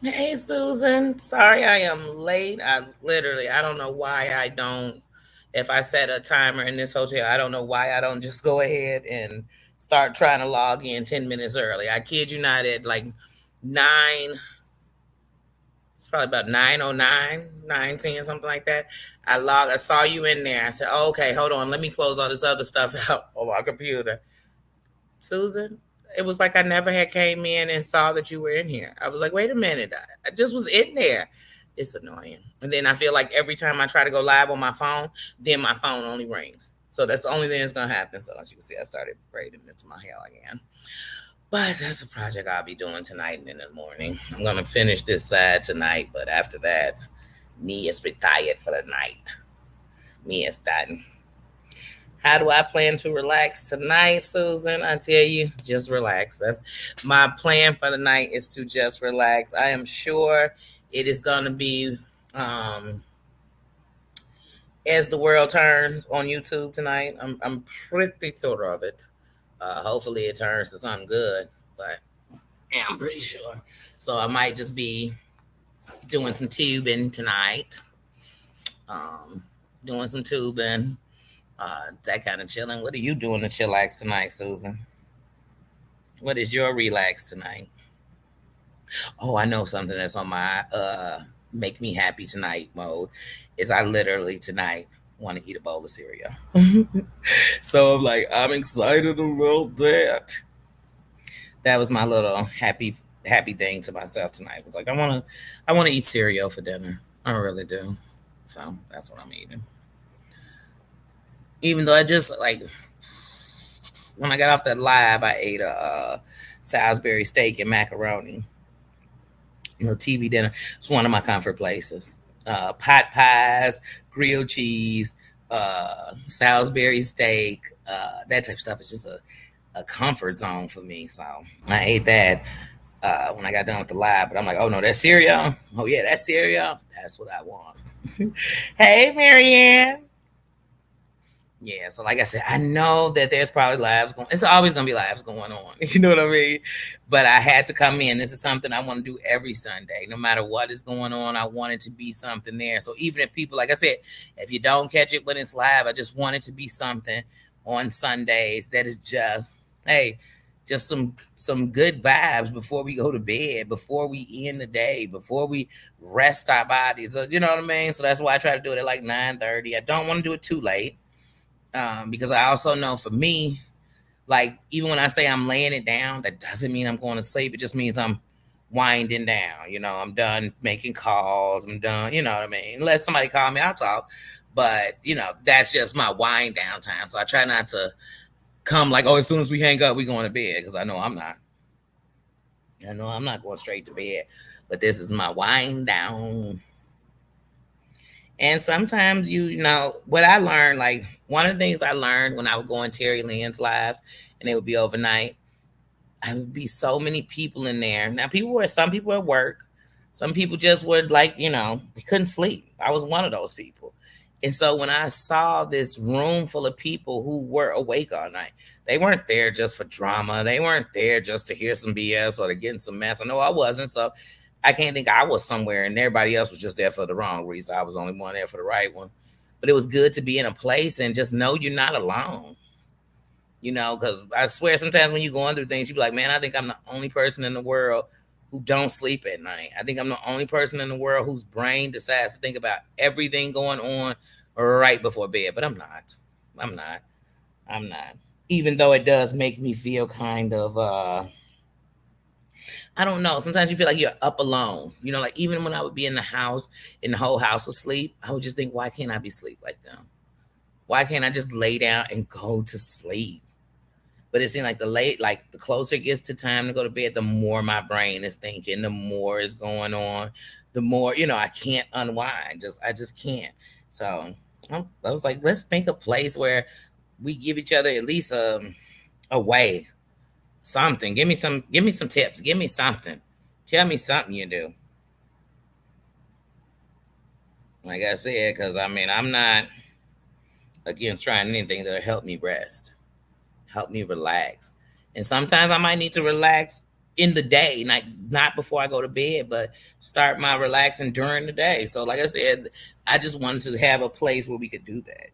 Hey, Susan. Sorry I am late. I don't know why I don't. If I set a timer in this hotel, I don't know why I don't just go ahead and start trying to log in 10 minutes early. I kid you not, at like 9, it's probably about 9:09, 9:10, something like that. I saw you in there. I said, oh, okay, hold on. Let me close all this other stuff out on my computer. Susan, it was like I never had came in and saw that you were in here. I was like, wait a minute, I just was in there. It's annoying. And then I feel like every time I try to go live on my phone, then my phone only rings. So that's the only thing that's gonna happen. So as you can see, I started braiding into my hair again. But that's a project I'll be doing tonight and in the morning. I'm gonna finish this side tonight, but after that, me is retired for the night. Me is done. How do I plan to relax tonight, Susan? I tell you, just relax. That's my plan for the night is to just relax. I am sure it is going to be um, as the world turns on YouTube tonight. I'm pretty sure of it. Hopefully, it turns to something good, but yeah, I'm pretty sure. So I might just be doing some tubing tonight. Um, doing some tubing, that kind of chilling. What are you doing to chillax tonight, Susan? What is your relax tonight? Oh, I know something that's on my make me happy tonight mode. Is I literally tonight want to eat a bowl of cereal. So I'm like, I'm excited about that. That was my little happy thing to myself tonight. It was like I wanna eat cereal for dinner. I really do. So that's what I'm eating. Even though I just like when I got off that live, I ate a Salisbury steak and macaroni. Little TV dinner. It's one of my comfort places. Pot pies, grilled cheese, Salisbury steak, that type of stuff is just a comfort zone for me. So I ate that when I got done with the live. But I'm like, oh no, that's cereal. Oh yeah, that's cereal. That's what I want. Hey, Marianne. Yeah, so like I said, I know that there's probably lives going. It's always gonna be lives going on. You know what I mean? But I had to come in. This is something I want to do every Sunday, no matter what is going on. I want it to be something there. So even if people, like I said, if you don't catch it when it's live, I just want it to be something on Sundays that is just, hey, just some good vibes before we go to bed, before we end the day, before we rest our bodies. You know what I mean? So that's why I try to do it at like 9:30. I don't want to do it too late because I also know for me, like even when I say I'm laying it down, that doesn't mean I'm going to sleep. It just means I'm winding down. You know, I'm done making calls. I'm done. You know what I mean? Unless somebody call me, I'll talk. But you know, that's just my wind down time. So I try not to come like, oh, as soon as we hang up, we going to bed because I know I'm not. I know I'm not going straight to bed. But this is my wind down. And sometimes you know what I learned, like one of the things I learned when I would go on Terry Lynn's lives and it would be overnight, I would be so many people in there. Now some people at work, some people just would like, they couldn't sleep. I was one of those people. And so when I saw this room full of people who were awake all night, they weren't there just for drama. They weren't there just to hear some BS or to get in some mess. I know I wasn't. So I can't think I was somewhere and everybody else was just there for the wrong reason. I was the only one there for the right one. But it was good to be in a place and just know you're not alone. Because I swear sometimes when you're going through things, you be like, man, I think I'm the only person in the world who don't sleep at night. I think I'm the only person in the world whose brain decides to think about everything going on right before bed. But I'm not. I'm not. I'm not. Even though it does make me feel kind of I don't know. Sometimes you feel like you're up alone. Like even when I would be in the house and the whole house was asleep, I would just think, why can't I be asleep like them? Why can't I just lay down and go to sleep? But it seems like the closer it gets to time to go to bed, the more my brain is thinking, the more is going on, the more I can't unwind. I just can't. So I was like, let's make a place where we give each other at least a way, something. Give me some tips. Give me something. Tell me something you do. Like I said, because I mean, I'm not against trying anything that'll help me rest, help me relax. And sometimes I might need to relax in the day, like not before I go to bed, but start my relaxing during the day. So, like I said, I just wanted to have a place where we could do that.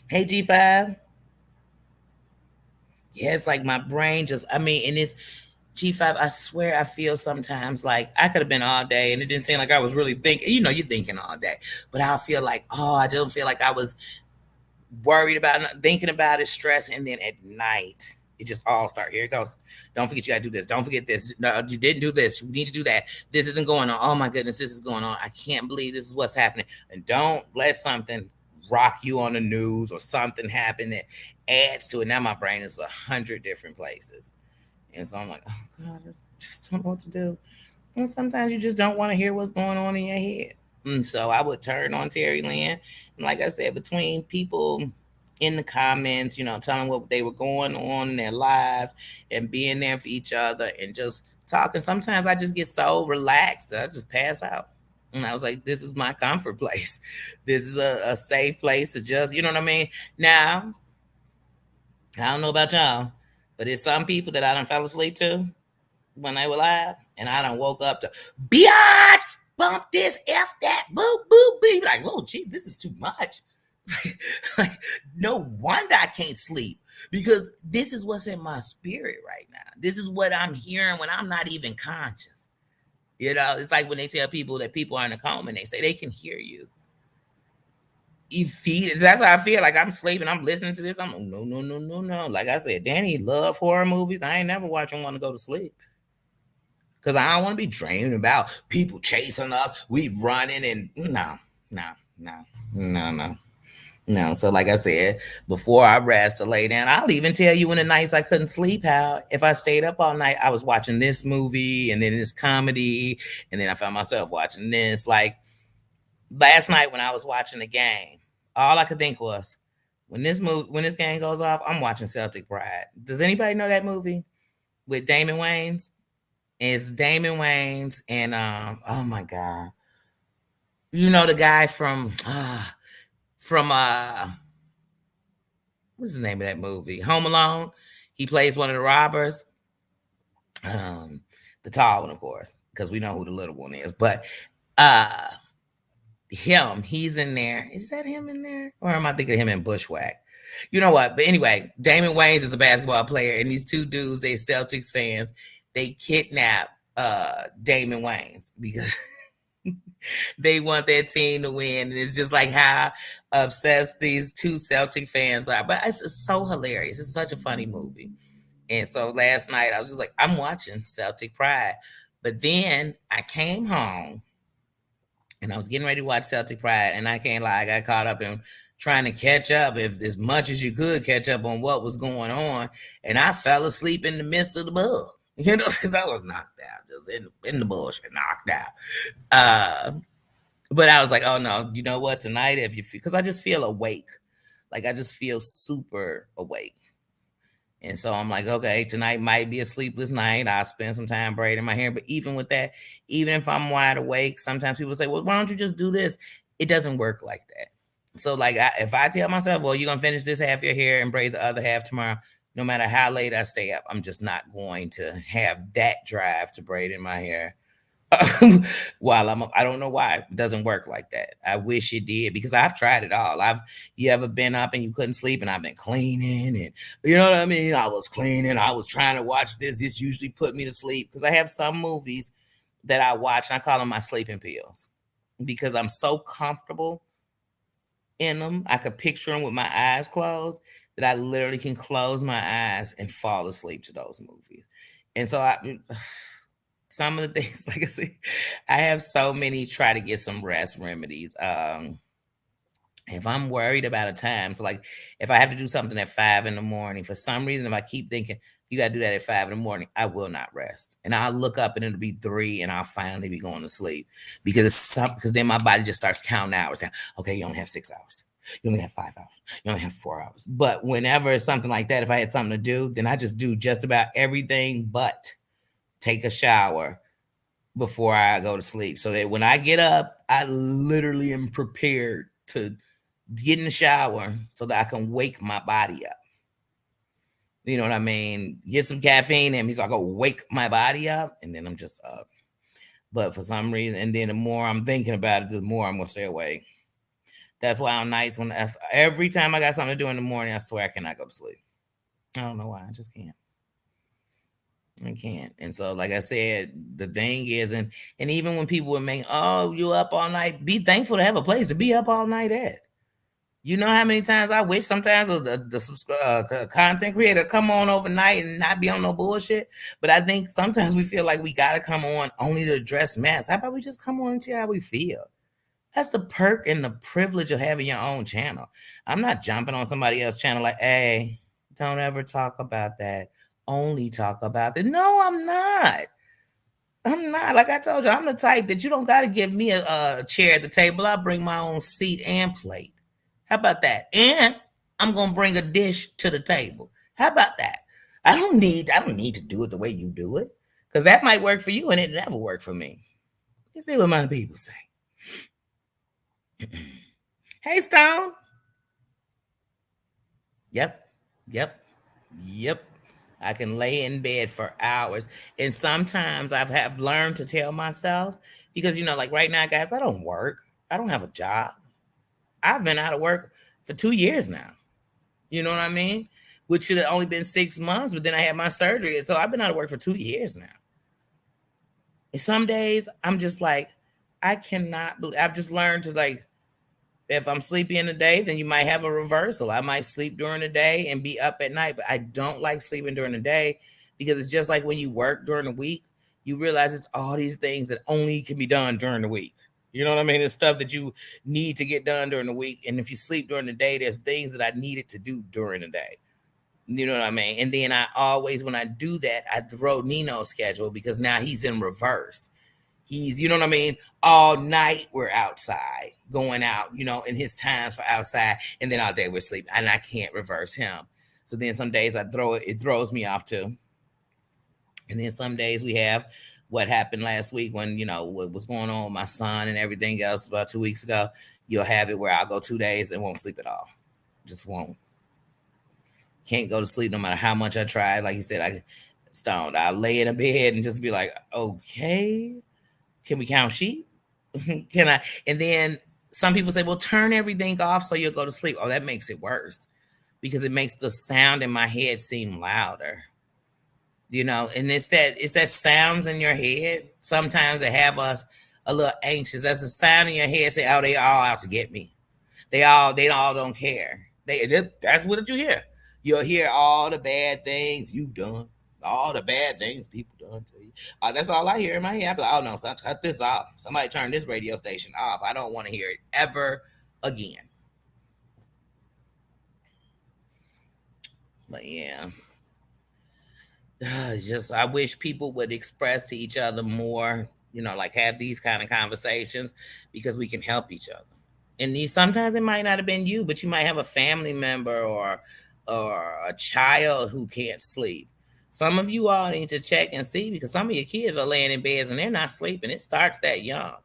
Hey, G5. Yeah, it's like my brain just, I mean, and it's G5. I swear I feel sometimes like I could have been all day and it didn't seem like I was really thinking, you're thinking all day, but I feel like, oh, I don't feel like I was worried about it, thinking about it, stress, and then at night it just all start. Here it goes. Don't forget you gotta do this. Don't forget this. No, you didn't do this. You need to do that. This isn't going on. Oh my goodness, this is going on. I can't believe this is what's happening. And don't let something rock you on the news or something happen that adds to it. Now my brain is 100 different places, and so I'm like, oh God, I just don't know what to do. And sometimes you just don't want to hear what's going on in your head. And so I would turn on Terry Lynn. And like I said, between people in the comments, telling what they were going on in their lives and being there for each other and just talking, sometimes I just get so relaxed that I just pass out. And I was like, this is my comfort place. This is a safe place to just, you know what I mean? Now, I don't know about y'all, but there's some people that I done fell asleep to when they were live, and I done woke up to biatch, bump this, F that, boop, boop, beep. Like, oh, geez, this is too much. Like, no wonder I can't sleep because this is what's in my spirit right now. This is what I'm hearing when I'm not even conscious. It's like when they tell people that people are in a coma and they say they can hear you. You feel that's how I feel. Like I'm sleeping, I'm listening to this. I'm like, no, no, no, no, no. Like I said, Danny love horror movies. I ain't never watching one to go to sleep. Cause I don't want to be dreaming about people chasing us. We running and no, no, no, no, no, no. So like I said, before I rest to lay down, I'll even tell you when the nights I couldn't sleep how if I stayed up all night, I was watching this movie and then this comedy, and then I found myself watching this. Like last night when I was watching the game, all I could think was when this game goes off, I'm watching Celtic Pride. Does anybody know that movie with Damon Wayans? It's Damon Wayans and oh my god, the guy from what's the name of that movie? Home Alone. He plays one of the robbers. Um, the tall one, of course, because we know who the little one is. But uh, he's in there. Is that him in there, or am I thinking of him in Bushwhack? You know what? But anyway, Damon Wayans is a basketball player, and these two dudes, they Celtics fans, they kidnap Damon Wayans because they want their team to win. And it's just like how obsessed these two Celtic fans are. But it's so hilarious. It's such a funny movie. And so last night I was just like, I'm watching Celtic Pride. But then I came home and I was getting ready to watch Celtic Pride. And I can't lie, I got caught up in trying to catch up if as much as you could catch up on what was going on. And I fell asleep in the midst of the bug. Because I was knocked out, just in the bullshit, knocked out. But I was like, oh no, you know what? Tonight, if you feel, because I just feel awake, like I just feel super awake. And so I'm like, okay, tonight might be a sleepless night. I'll spend some time braiding my hair. But even with that, even if I'm wide awake, sometimes people say, well, why don't you just do this? It doesn't work like that. So, like, if I tell myself, well, you're going to finish this half of your hair and braid the other half tomorrow, no matter how late I stay up, I'm just not going to have that drive to braid in my hair while I'm up. I don't know why it doesn't work like that. I wish it did because I've tried it all. You ever been up and you couldn't sleep and I've been cleaning and you know what I mean? I was cleaning, I was trying to watch this. This usually put me to sleep because I have some movies that I watch and I call them my sleeping pills because I'm so comfortable in them. I could picture them with my eyes closed that I literally can close my eyes and fall asleep to those movies. And so some of the things, like I said, I have so many try to get some rest remedies. If I'm worried about a time, so like if I have to do something at 5 in the morning, for some reason, if I keep thinking you got to do that at 5 in the morning, I will not rest, and I'll look up and it'll be 3, and I'll finally be going to sleep because then my body just starts counting hours. Down. Okay, you only have 6 hours. You only have 5 hours. You only have 4 hours. But whenever it's something like that, if I had something to do, then I just do just about everything but take a shower before I go to sleep. So that when I get up, I literally am prepared to get in the shower so that I can wake my body up. You know what I mean? Get some caffeine in me so I go wake my body up, and then I'm just up. But for some reason, and then the more I'm thinking about it, the more I'm gonna stay awake. That's why on nights when every time I got something to do in the morning, I swear I cannot go to sleep. I don't know why. I just can't. I can't. And so, like I said, the thing is, and even when people would make, oh, you up all night, be thankful to have a place to be up all night at. You know how many times I wish sometimes the content creator come on overnight and not be on no bullshit. But I think sometimes we feel like we gotta come on only to address mess. How about we just come on and tell how we feel? That's the perk and the privilege of having your own channel. I'm not jumping on somebody else's channel like, hey, don't ever talk about that. Only talk about it. No, I'm not. I'm not. Like I told you, I'm the type that you don't got to give me a chair at the table. I bring my own seat and plate. How about that? And I'm gonna bring a dish to the table. How about that? I don't need to do it the way you do it. Because that might work for you and it never worked for me. You see what my people say. Hey Stone. Yep. Yep. Yep. I can lay in bed for hours. And sometimes I've have learned to tell myself, because like right now, guys, I don't work. I don't have a job. I've been out of work for 2 years now. You know what I mean? Which should have only been 6 months, but then I had my surgery. And so I've been out of work for 2 years now. And some days I'm just like, I cannot believe I've just learned to like, if I'm sleepy in the day, then you might have a reversal. I might sleep during the day and be up at night, but I don't like sleeping during the day because it's just like when you work during the week, you realize it's all these things that only can be done during the week. You know what I mean? It's stuff that you need to get done during the week. And if you sleep during the day, there's things that I needed to do during the day. You know what I mean? And then I always, when I do that, I throw Nino's schedule because now he's in reverse. He's, you know what I mean? All night we're outside, going out, in his times for outside, and then all day we're sleeping. And I can't reverse him. So then some days I throw it, it throws me off too. And then some days we have what happened last week when, what was going on with my son and everything else about 2 weeks ago. You'll have it where I'll go 2 days and won't sleep at all. Just won't. Can't go to sleep no matter how much I try. Like you said, I stoned. I lay in a bed and just be like, okay, can we count sheep? Can I? And then some people say, well, turn everything off so you'll go to sleep. Oh, that makes it worse because it makes the sound in my head seem louder. And it's that sounds in your head sometimes that have us a little anxious. That's the sound in your head say, oh, they all out to get me. They all don't care. That's what you hear. You'll hear all the bad things you've done, all the bad things people done to you. That's all I hear in my head. I be like, oh no, cut this off. Somebody turn this radio station off. I don't want to hear it ever again. But yeah, just I wish people would express to each other more. Like have these kind of conversations because we can help each other. And these sometimes it might not have been you, but you might have a family member or a child who can't sleep. Some of you all need to check and see because some of your kids are laying in beds and they're not sleeping. It starts that young.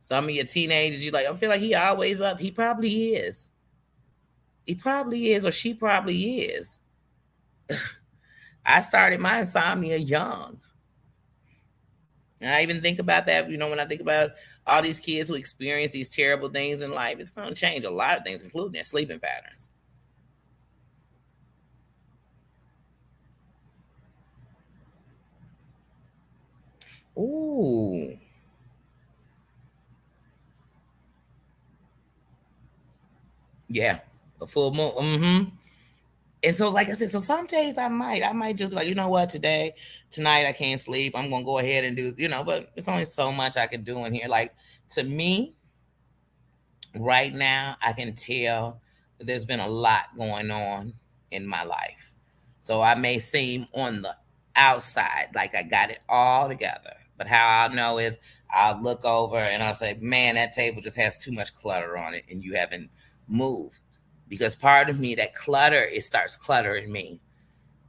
Some of your teenagers, you like, I feel like he always up. He probably is. He probably is, or she probably is. I started my insomnia young. And I even think about that, when I think about all these kids who experience these terrible things in life, it's going to change a lot of things, including their sleeping patterns. Ooh, yeah, a full moon. Mm-hmm. And so, like I said, so some days I might just be like, you know what, tonight I can't sleep. I'm gonna go ahead and do, but it's only so much I can do in here. Like to me, right now, I can tell that there's been a lot going on in my life. So I may seem on the outside like I got it all together. But how I'll know is I'll look over and I'll say, man, that table just has too much clutter on it and you haven't moved. Because part of me, that clutter, it starts cluttering me.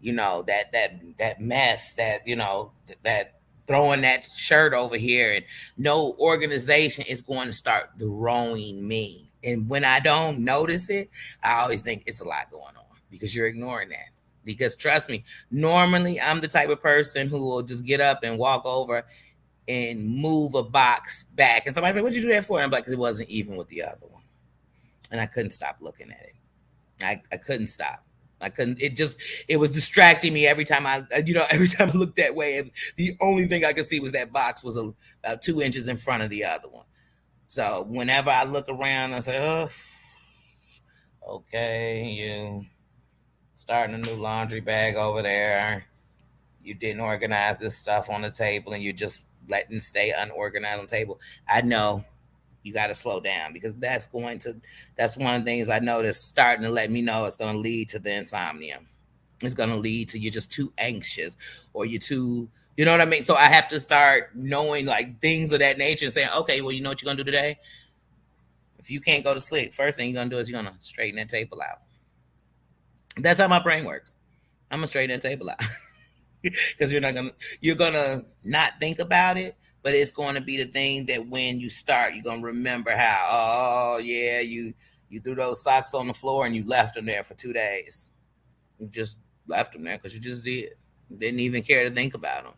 That mess, that throwing that shirt over here, and no organization is going to start throwing me. And when I don't notice it, I always think it's a lot going on because you're ignoring that. Because trust me, normally I'm the type of person who will just get up and walk over and move a box back. And somebody said, "What'd you do that for?" And I'm like, "Because it wasn't even with the other one." And I couldn't stop looking at it. I couldn't stop. I couldn't. It was distracting me every time every time I looked that way. The only thing I could see was that box was about 2 inches in front of the other one. So whenever I look around, I say, "Oh, okay, you starting a new laundry bag over there. You didn't organize this stuff on the table, and you're just letting it stay unorganized on the table." I know you got to slow down because that's one of the things I noticed starting to let me know it's going to lead to the insomnia. It's going to lead to you're just too anxious or you're too, you know what I mean? So I have to start knowing like things of that nature and saying, okay, well, you know what you're going to do today? If you can't go to sleep, first thing you're going to do is you're going to straighten that table out. That's how my brain works. I'm going to straighten that table out. Because you're gonna not think about it, but it's going to be the thing that when you start, you're gonna remember how. Oh yeah, you threw those socks on the floor and you left them there for 2 days. You just left them there because you just did. Didn't even care to think about them.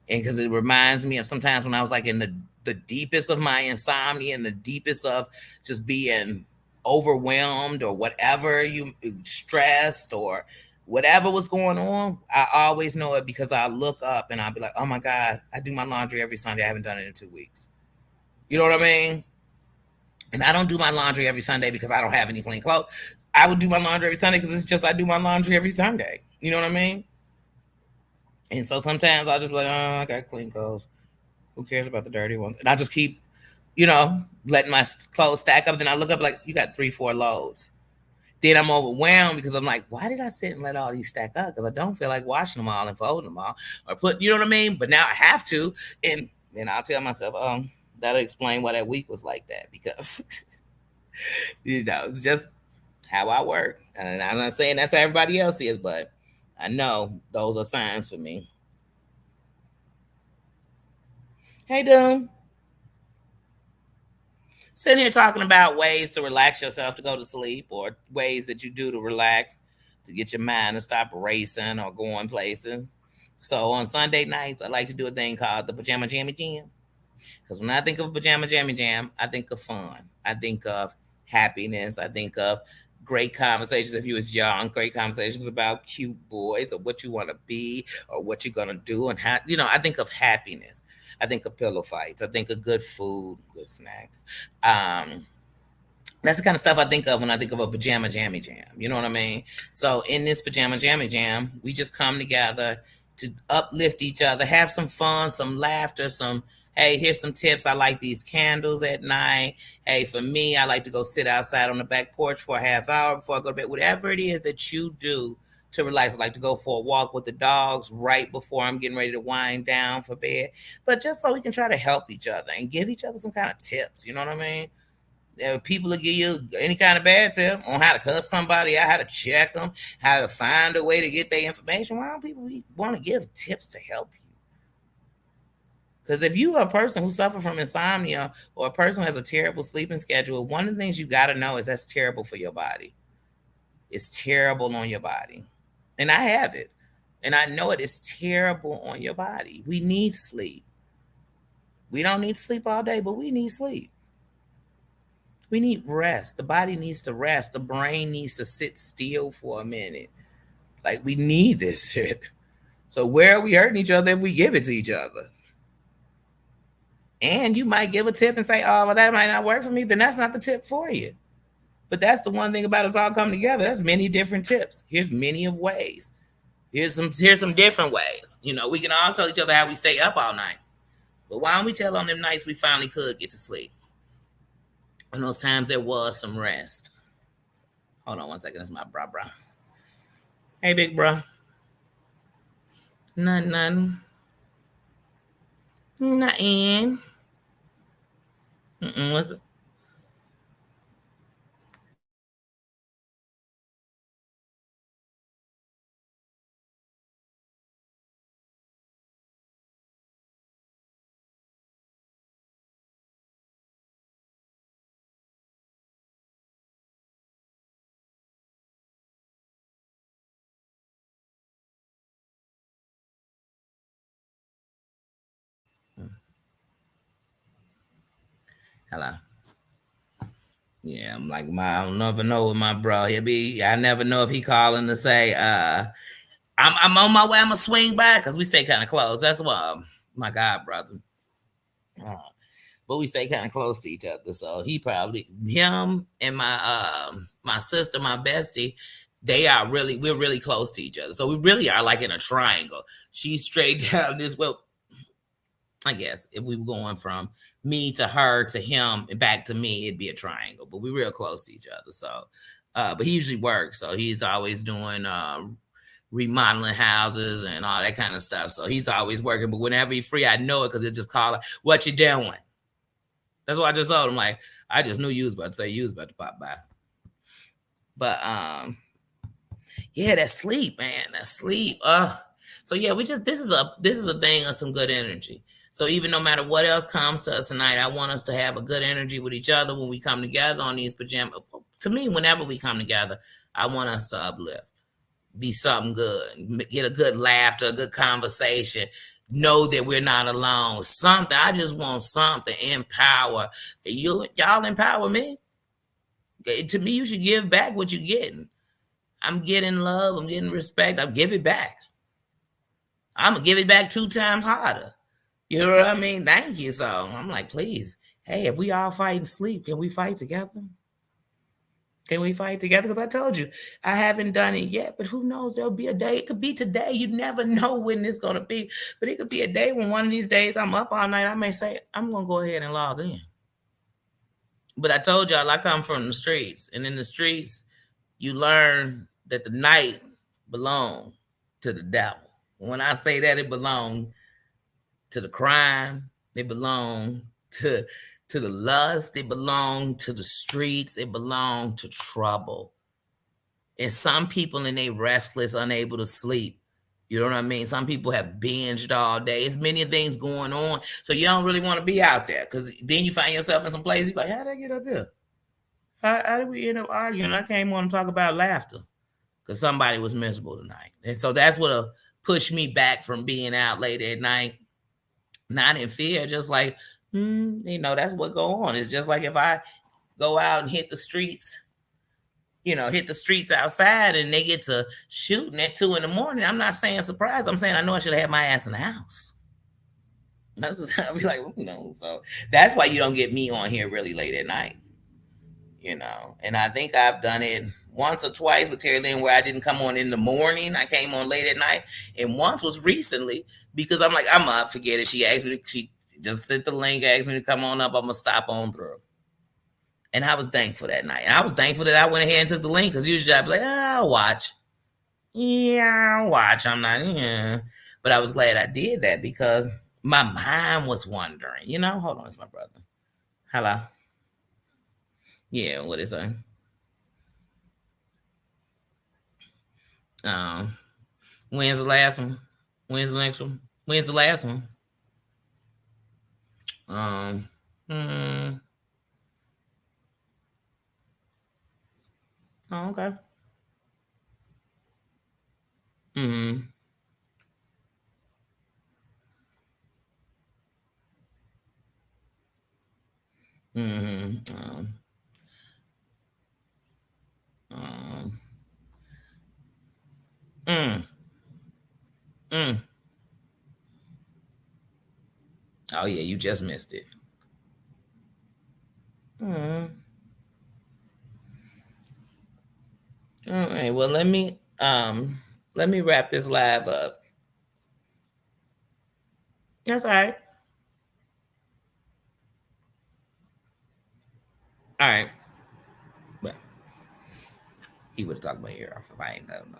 And because it reminds me of sometimes when I was like in the deepest of my insomnia and the deepest of just being overwhelmed or whatever, you stressed or whatever was going on. I always know it because I look up and I'll be like, oh my God, I do my laundry every Sunday. I haven't done it in 2 weeks. You know what I mean? And I don't do my laundry every Sunday because I don't have any clean clothes. I would do my laundry every Sunday because it's just I do my laundry every Sunday. You know what I mean? And so sometimes I'll just be like, oh, I got clean clothes. Who cares about the dirty ones? And I just keep, letting my clothes stack up. Then I look up like, you got 3, 4 loads. Then I'm overwhelmed because I'm like, why did I sit and let all these stack up? Because I don't feel like washing them all and folding them all or you know what I mean? But now I have to. And then I'll tell myself, that'll explain why that week was like that because, it's just how I work. And I'm not saying that's how everybody else is, but I know those are signs for me. Hey, Doom. Sitting here talking about ways to relax yourself to go to sleep or ways that you do to relax to get your mind to stop racing or going places. So on Sunday nights, I like to do a thing called the Pajama Jammy Jam. Because when I think of Pajama Jammy Jam, I think of fun. I think of happiness. I think of great conversations if you was young, great conversations about cute boys or what you want to be or what you're gonna do and how I think of happiness. I think of pillow fights. I think of good food, good snacks. Um, that's the kind of stuff I think of when I think of a pajama jammy jam. You know what I mean? So in this pajama jammy jam, we just come together to uplift each other, have some fun, some laughter, some hey, here's some tips. I like these candles at night. Hey, for me, I like to go sit outside on the back porch for a half hour before I go to bed. Whatever it is that you do to relax. I like to go for a walk with the dogs right before I'm getting ready to wind down for bed. But just so we can try to help each other and give each other some kind of tips. You know what I mean? People will give you any kind of bad tip on how to cuss somebody out, how to check them, how to find a way to get their information. Why don't people want to give tips to help you? Because if you are a person who suffers from insomnia or a person who has a terrible sleeping schedule, one of the things you got to know is that's terrible for your body. It's terrible on your body. And I have it. And I know it is terrible on your body. We need sleep. We don't need to sleep all day, but we need sleep. We need rest. The body needs to rest. The brain needs to sit still for a minute. Like we need this shit. So where are we hurting each other if we give it to each other? And you might give a tip and say, "Oh, well, that might not work for me." Then that's not the tip for you. But that's the one thing about us all coming together. There's many different tips. Here's many of ways. Here's some different ways. We can all tell each other how we stay up all night. But why don't we tell on them nights we finally could get to sleep? And those times there was some rest. Hold on one second. That's my bra. Hey, big bro. None. Nothing. What's it? Hello. Yeah, I'm like I don't never know with my bro. He'll be. I never know if he calling to say, I'm on my way. I'm gonna swing by because we stay kind of close. That's why my god brother. Uh, but we stay kind of close to each other. So he probably him and my sister, my bestie, we're really close to each other. So we really are like in a triangle. She's straight down this well. I guess if we were going from me to her to him and back to me, it'd be a triangle. But we're real close to each other. So but he usually works. So he's always doing remodeling houses and all that kind of stuff. So he's always working. But whenever he's free, I know it because it just call her, what you doing? That's what I just told him. Like, I just knew you was about to say you was about to pop by. But yeah, that sleep, man. That sleep. So yeah, this is a thing of some good energy. So even no matter what else comes to us tonight, I want us to have a good energy with each other when we come together on these pajamas. To me, whenever we come together, I want us to uplift, be something good, get a good laughter, a good conversation. Know that we're not alone. Something. I just want something. Empower you. Y'all empower me. To me, you should give back what you're getting. I'm getting love. I'm getting respect. I'll give it back. I'm gonna give it back 2 times harder. You know what I mean? Thank you. So I'm like, please, hey, if we all fight and sleep, can we fight together? Can we fight together? Because I told you, I haven't done it yet, but who knows? There'll be a day. It could be today. You never know when it's going to be. But it could be a day when one of these days I'm up all night. I may say, I'm going to go ahead and log in. But I told y'all I come from the streets. And in the streets, you learn that the night belongs to the devil. When I say that, it belongs to the crime. It belongs to the lust. It belonged to the streets. It belonged to trouble. And some people in they restless, unable to sleep. You know what I mean? Some people have binged all day. It's many things going on. So you don't really want to be out there because then you find yourself in some place. You're like, how did I get up here? How did we end up arguing? I came on to talk about laughter because somebody was miserable tonight. And so that's what'll push me back from being out late at night. Not in fear, just like, that's what go on. It's just like if I go out and hit the streets, hit the streets outside and they get to shooting at 2 a.m. I'm not saying surprise. I'm saying I know I should have had my ass in the house. That's just I'll be like, so that's why you don't get me on here really late at night. And I think I've done it once or twice with Terry Lynn where I didn't come on in the morning. I came on late at night. And once was recently because I'm like, I'm up, forget it. She asked me she just sent the link, asked me to come on up. I'm gonna stop on through. And I was thankful that night. And I was thankful that I went ahead and took the link because usually I'd be like, I'll watch. Yeah, I'll watch. I'm not, yeah. But I was glad I did that because my mind was wondering, hold on, it's my brother. Hello. Yeah, what is that? When's the last one? When's the next one? When's the last one? Hmm. Oh, okay. Mm-hmm. Mm-hmm. Um, mm, mm. Oh yeah, you just missed it. Mm. All right. Well, let me wrap this live up. That's all right. All right. Well, he would have talked my ear off if I ain't done.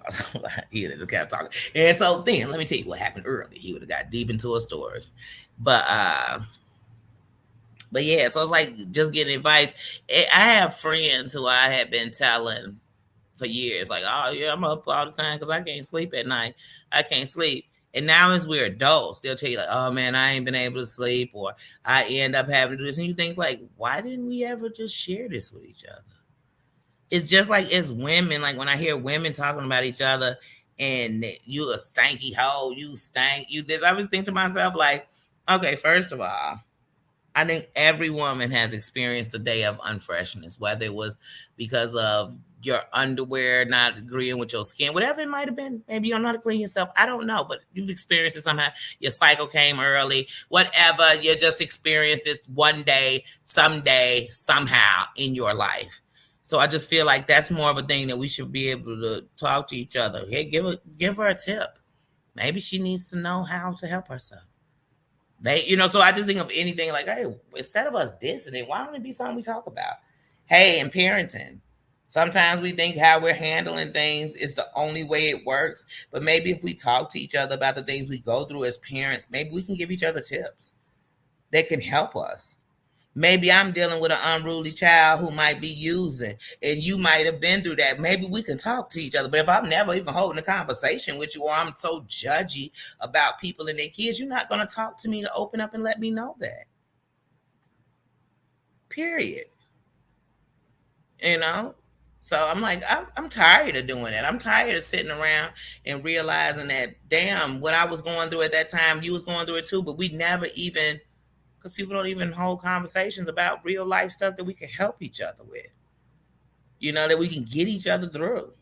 He would have just kept talking. And so then, let me tell you what happened early. He would have got deep into a story, but yeah. So it's like just getting advice. I have friends who I have been telling for years, like, oh yeah, I'm up all the time because I can't sleep at night. I can't sleep. And now as we're adults, they'll tell you like, oh man, I ain't been able to sleep, or I end up having to do this. And you think like, why didn't we ever just share this with each other? It's just like as women, like when I hear women talking about each other and you a stanky hoe, you stank, you this. I was thinking to myself, like, okay, first of all, I think every woman has experienced a day of unfreshness, whether it was because of your underwear not agreeing with your skin, whatever it might have been. Maybe you don't know how to clean yourself. I don't know, but you've experienced it somehow. Your cycle came early, whatever. You just experienced it one day, someday, somehow in your life. So I just feel like that's more of a thing that we should be able to talk to each other. Hey, give her a tip. Maybe she needs to know how to help herself. So I just think of anything like, hey, instead of us dissing it, why don't it be something we talk about? Hey, in parenting, sometimes we think how we're handling things is the only way it works. But maybe if we talk to each other about the things we go through as parents, maybe we can give each other tips that can help us. Maybe I'm dealing with an unruly child who might be using, and you might have been through that. Maybe we can talk to each other. But if I'm never even holding a conversation with you, or I'm so judgy about people and their kids, you're not going to talk to me to open up and let me know that. Period. You know? So I'm like, I'm tired of doing that. I'm tired of sitting around and realizing that, damn, what I was going through at that time, you was going through it too. But we never even, because people don't even hold conversations about real life stuff that we can help each other with. That we can get each other through.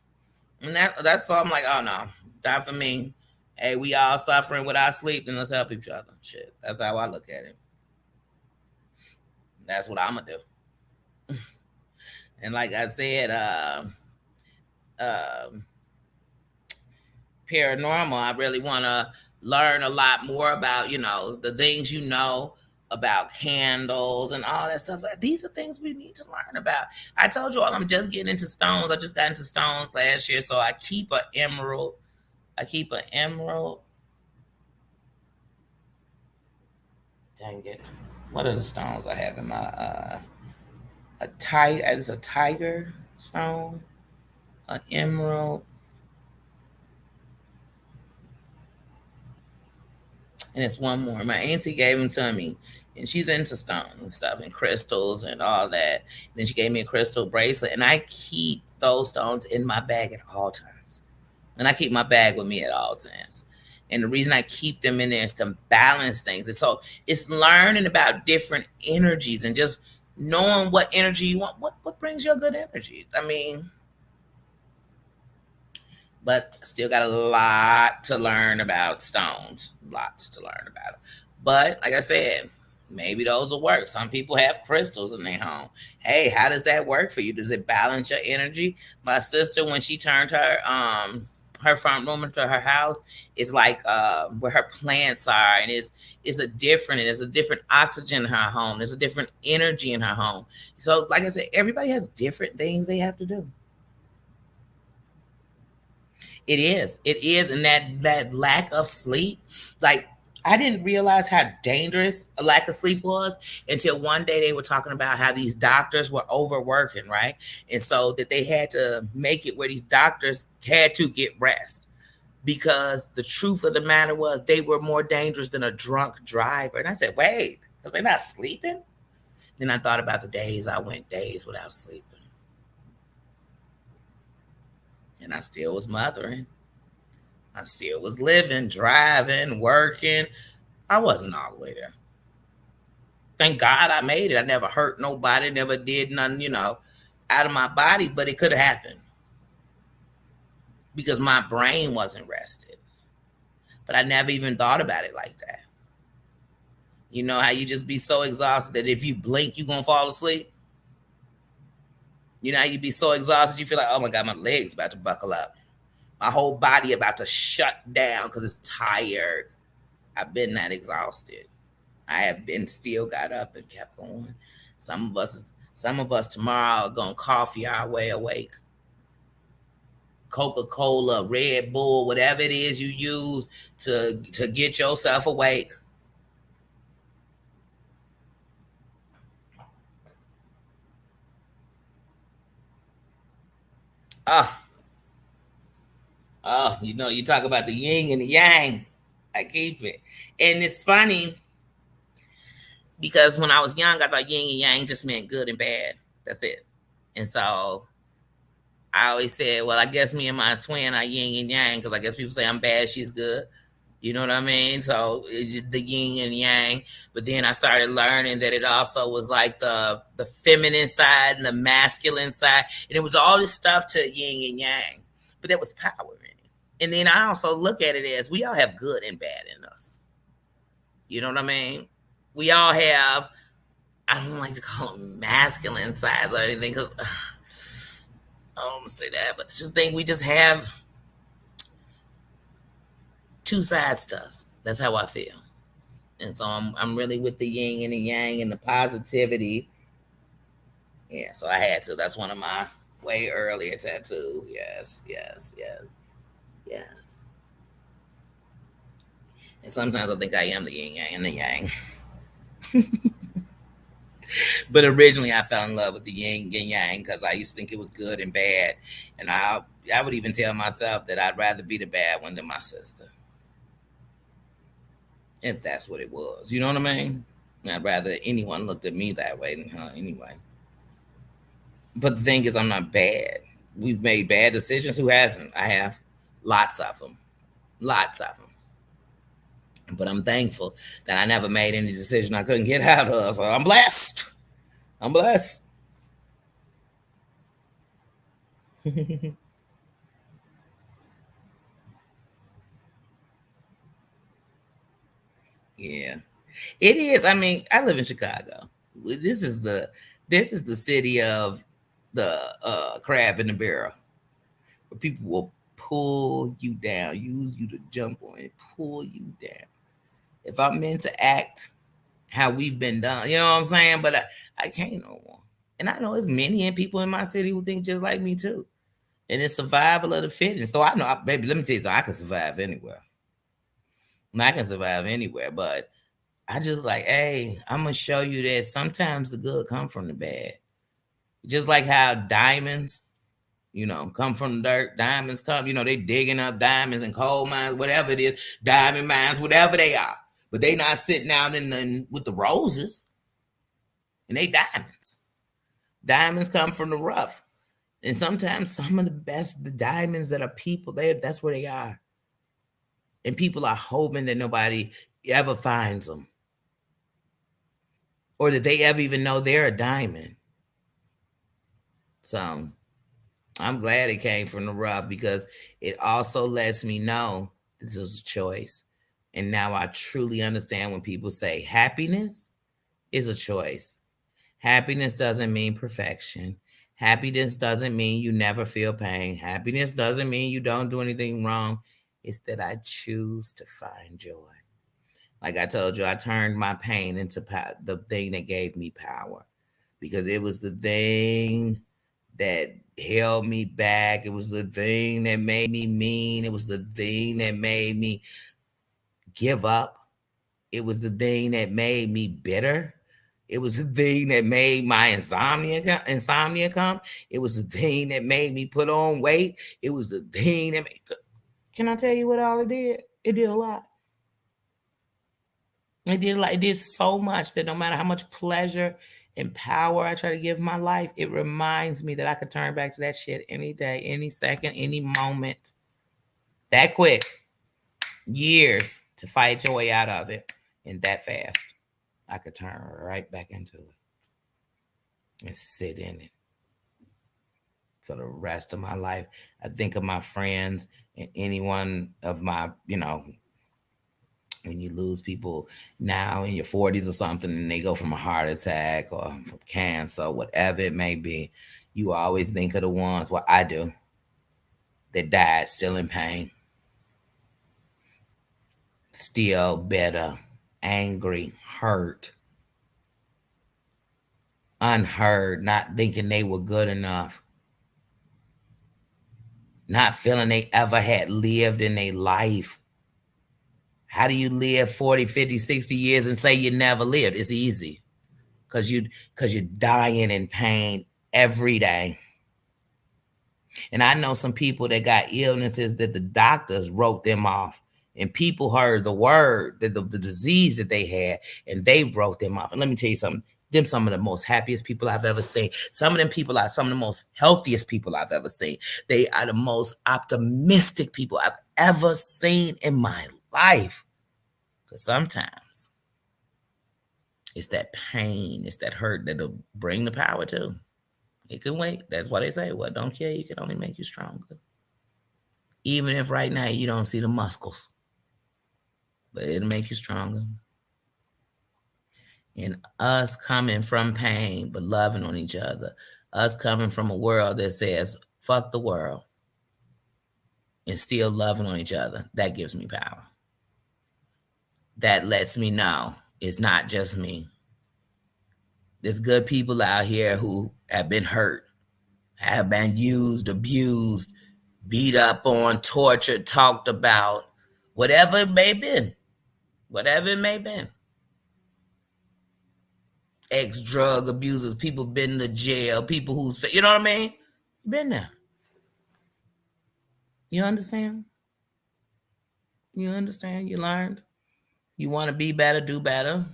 And that's all. I'm like, oh no, not for me. Hey, we all suffering without sleep, then let's help each other. Shit. That's how I look at it. That's what I'm gonna do. And like I said, um paranormal, I really want to learn a lot more about, the things about candles and all that stuff. These are things we need to learn about. I told you all I'm just getting into stones. I just got into stones last year, so I keep an emerald. I keep an emerald. Dang it. What are the stones I have in my a tiger? It's a tiger stone, an emerald, and it's one more. My auntie gave them to me, and she's into stones and stuff and crystals and all that. Then she gave me a crystal bracelet, and I keep those stones in my bag at all times. And I keep my bag with me at all times. And the reason I keep them in there is to balance things. And so it's learning about different energies and just knowing what energy you want. What brings you a good energy? I mean, but still got a lot to learn about stones. Lots to learn about it. But like I said, maybe those will work. Some people have crystals in their home. Hey, how does that work for you? Does it balance your energy? My sister, when she turned her front room into her house, it's like where her plants are, and there's a different oxygen in her home. There's a different energy in her home. So, like I said, everybody has different things they have to do. It is, and that lack of sleep, like I didn't realize how dangerous a lack of sleep was until one day they were talking about how these doctors were overworking, right? And so that they had to make it where these doctors had to get rest because the truth of the matter was they were more dangerous than a drunk driver. And I said, wait, because they're not sleeping? Then I thought about the days I went days without sleeping, and I still was mothering. I still was living, driving, working. I wasn't all the way there. Thank God I made it. I never hurt nobody, never did nothing, out of my body, but it could have happened because my brain wasn't rested. But I never even thought about it like that. You know how you just be so exhausted that if you blink, you're going to fall asleep? You know how you be so exhausted, you feel like, oh my God, my leg's about to buckle up. My whole body about to shut down because it's tired. I've been that exhausted. I have been still got up and kept going. Some of us tomorrow are gonna coffee our way awake. Coca-Cola, Red Bull, whatever it is you use to get yourself awake. Oh, you talk about the yin and the yang. I keep it. And it's funny because when I was young, I thought yin and yang just meant good and bad. That's it. And so I always said, well, I guess me and my twin are yin and yang because I guess people say I'm bad, she's good. You know what I mean? So the yin and yang. But then I started learning that it also was like the feminine side and the masculine side, and it was all this stuff to yin and yang. But there was power in it. And then I also look at it as we all have good and bad in us. You know what I mean? We all have. I don't like to call them masculine sides or anything because I don't want to say that, but I just think we just have two sides to us. That's how I feel. And so I'm really with the yin and the yang and the positivity. Yeah, so I had to. That's one of my way earlier tattoos. Yes, yes, yes, yes. And sometimes I think I am the yin yang and the yang. But originally I fell in love with the yin and yang because I used to think it was good and bad. And I would even tell myself that I'd rather be the bad one than my sister. If that's what it was. You know what I mean? I'd rather anyone looked at me that way than her anyway. But the thing is, I'm not bad. We've made bad decisions. Who hasn't? I have lots of them. Lots of them. But I'm thankful that I never made any decision I couldn't get out of. So I'm blessed. I'm blessed. Yeah. It is. I mean, I live in Chicago. This is the city of the crab in the barrel. Where people will pull you down, use you to jump on and pull you down. If I'm meant to act how we've been done, you know what I'm saying? But I can't no more. And I know there's many people in my city who think just like me too. And it's survival of the fittest. So I know, baby, let me tell you something. I can survive anywhere. And I can survive anywhere, but I just like, hey, I'm gonna show you that sometimes the good come from the bad. Just like how diamonds, come from the dirt. Diamonds come, they digging up diamonds and coal mines, whatever it is, diamond mines, whatever they are. But they not sitting out with the roses, and they diamonds. Diamonds come from the rough, and sometimes some of the diamonds that are people there. That's where they are, and people are hoping that nobody ever finds them, or that they ever even know they're a diamond. So I'm glad it came from the rough because it also lets me know this is a choice. And now I truly understand when people say happiness is a choice. Happiness doesn't mean perfection. Happiness doesn't mean you never feel pain. Happiness doesn't mean you don't do anything wrong. It's that I choose to find joy. Like I told you, I turned my pain into the thing that gave me power because it was the thing that held me back. It was the thing that made me mean. It was the thing that made me give up. It was the thing that made me bitter. It was the thing that made my insomnia come. It was the thing that made me put on weight. It was the thing that can I tell you what all it did? It did a lot. It did so much that no matter how much pleasure and power I try to give my life, it reminds me that I could turn back to that shit any day, any second, any moment. That quick. Years to fight your way out of it. And that fast. I could turn right back into it. And sit in it. For the rest of my life. I think of my friends and anyone of my, when you lose people now in your 40s or something and they go from a heart attack or from cancer, whatever it may be, you always think of the ones, well, I do, that died still in pain, still bitter, angry, hurt, unheard, not thinking they were good enough, not feeling they ever had lived in their life. How do you live 40, 50, 60 years and say you never lived? It's easy. Because you're dying in pain every day. And I know some people that got illnesses that the doctors wrote them off. And people heard the word, the disease that they had, and they wrote them off. And let me tell you something. Them some of the most happiest people I've ever seen. Some of them people are some of the most healthiest people I've ever seen. They are the most optimistic people I've ever seen in my life. Because sometimes it's that pain, it's that hurt that'll bring the power too. It can wait. That's why they say, what don't kill you can only make you stronger. Even if right now you don't see the muscles, but it'll make you stronger. And us coming from pain, but loving on each other, us coming from a world that says, fuck the world, and still loving on each other, that gives me power. That lets me know it's not just me. There's good people out here who have been hurt, have been used, abused, beat up on, tortured, talked about, whatever it may be. Whatever it may be. Ex-drug abusers, people been to jail, people who's, you know what I mean? Been there. You understand? You understand? You learned? You want to be better, do better,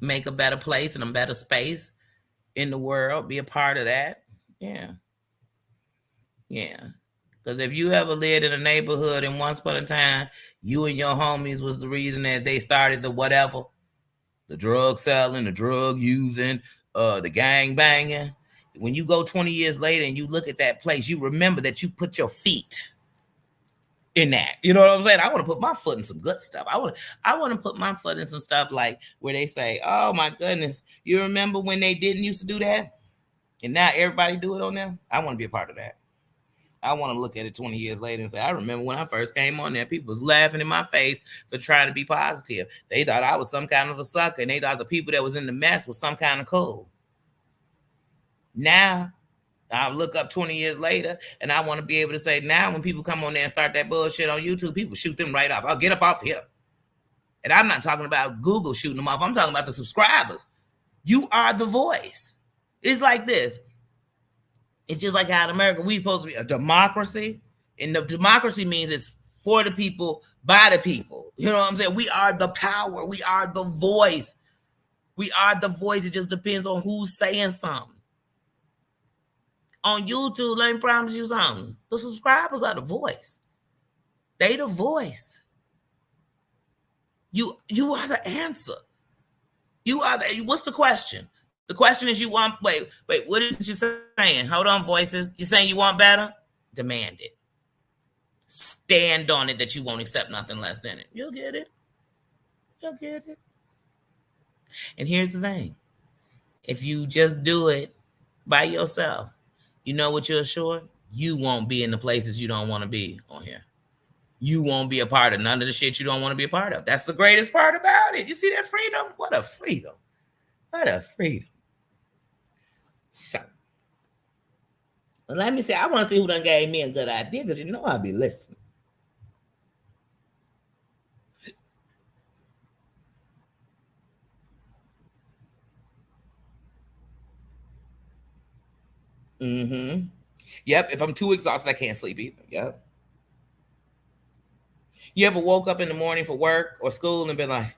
make a better place and a better space in the world, be a part of that. Yeah. Yeah. Because if you ever lived in a neighborhood and once upon a time, you and your homies was the reason that they started the whatever, the drug selling, the drug using, the gang banging. When you go 20 years later and you look at that place, you remember that you put your feet in that. You know what I'm saying? I want to put my foot in some good stuff. I want to put my foot in some stuff like where they say, oh my goodness, you remember when they didn't used to do that? And now everybody do it on them? I want to be a part of that. I want to look at it 20 years later and say, I remember when I first came on there, people was laughing in my face for trying to be positive. They thought I was some kind of a sucker, and they thought the people that was in the mess was some kind of cool. Now, I look up 20 years later, and I want to be able to say, now when people come on there and start that bullshit on YouTube, people shoot them right off. I'll get up off here. And I'm not talking about Google shooting them off. I'm talking about the subscribers. You are the voice. It's like this. It's just like how in America, we supposed to be a democracy. And the democracy means it's for the people, by the people. You know what I'm saying? We are the power. We are the voice. We are the voice. It just depends on who's saying something. On YouTube, let me promise you something. The subscribers are the voice. They the voice. You are the answer. You are the, what's the question? The question is you want, wait, what is you saying? Hold on, voices. You saying you want better? Demand it. Stand on it that you won't accept nothing less than it. You'll get it. You'll get it. And here's the thing. If you just do it by yourself, you know what you're assured? You won't be in the places you don't want to be on here. You won't be a part of none of the shit you don't want to be a part of. That's the greatest part about it. You see that freedom? What a freedom. What a freedom. So, let me see. I want to see who done gave me a good idea because you know I'll be listening. Mm-hmm. Yep. If I'm too exhausted, I can't sleep either. Yep. You ever woke up in the morning for work or school and been like,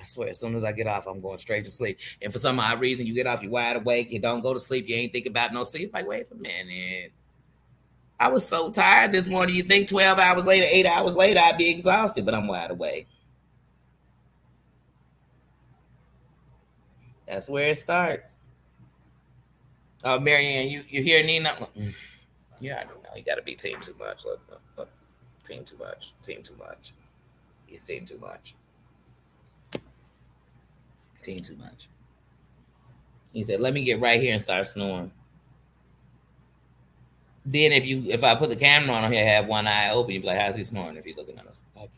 I swear, as soon as I get off, I'm going straight to sleep. And for some odd reason, you get off, you're wide awake, you don't go to sleep, you ain't thinking about no sleep. Like, wait a minute. I was so tired this morning. You think 12 hours later, 8 hours later, I'd be exhausted, but I'm wide awake. That's where it starts. Oh, Marianne, you hear Nina? Yeah, I don't know. You got to be team too much. Look. Team too much. Team too much. He's team too much. Team too much. He said, let me get right here and start snoring. Then if I put the camera on here, have one eye open, you'd be like, how's he snoring if he's looking at us? I can't.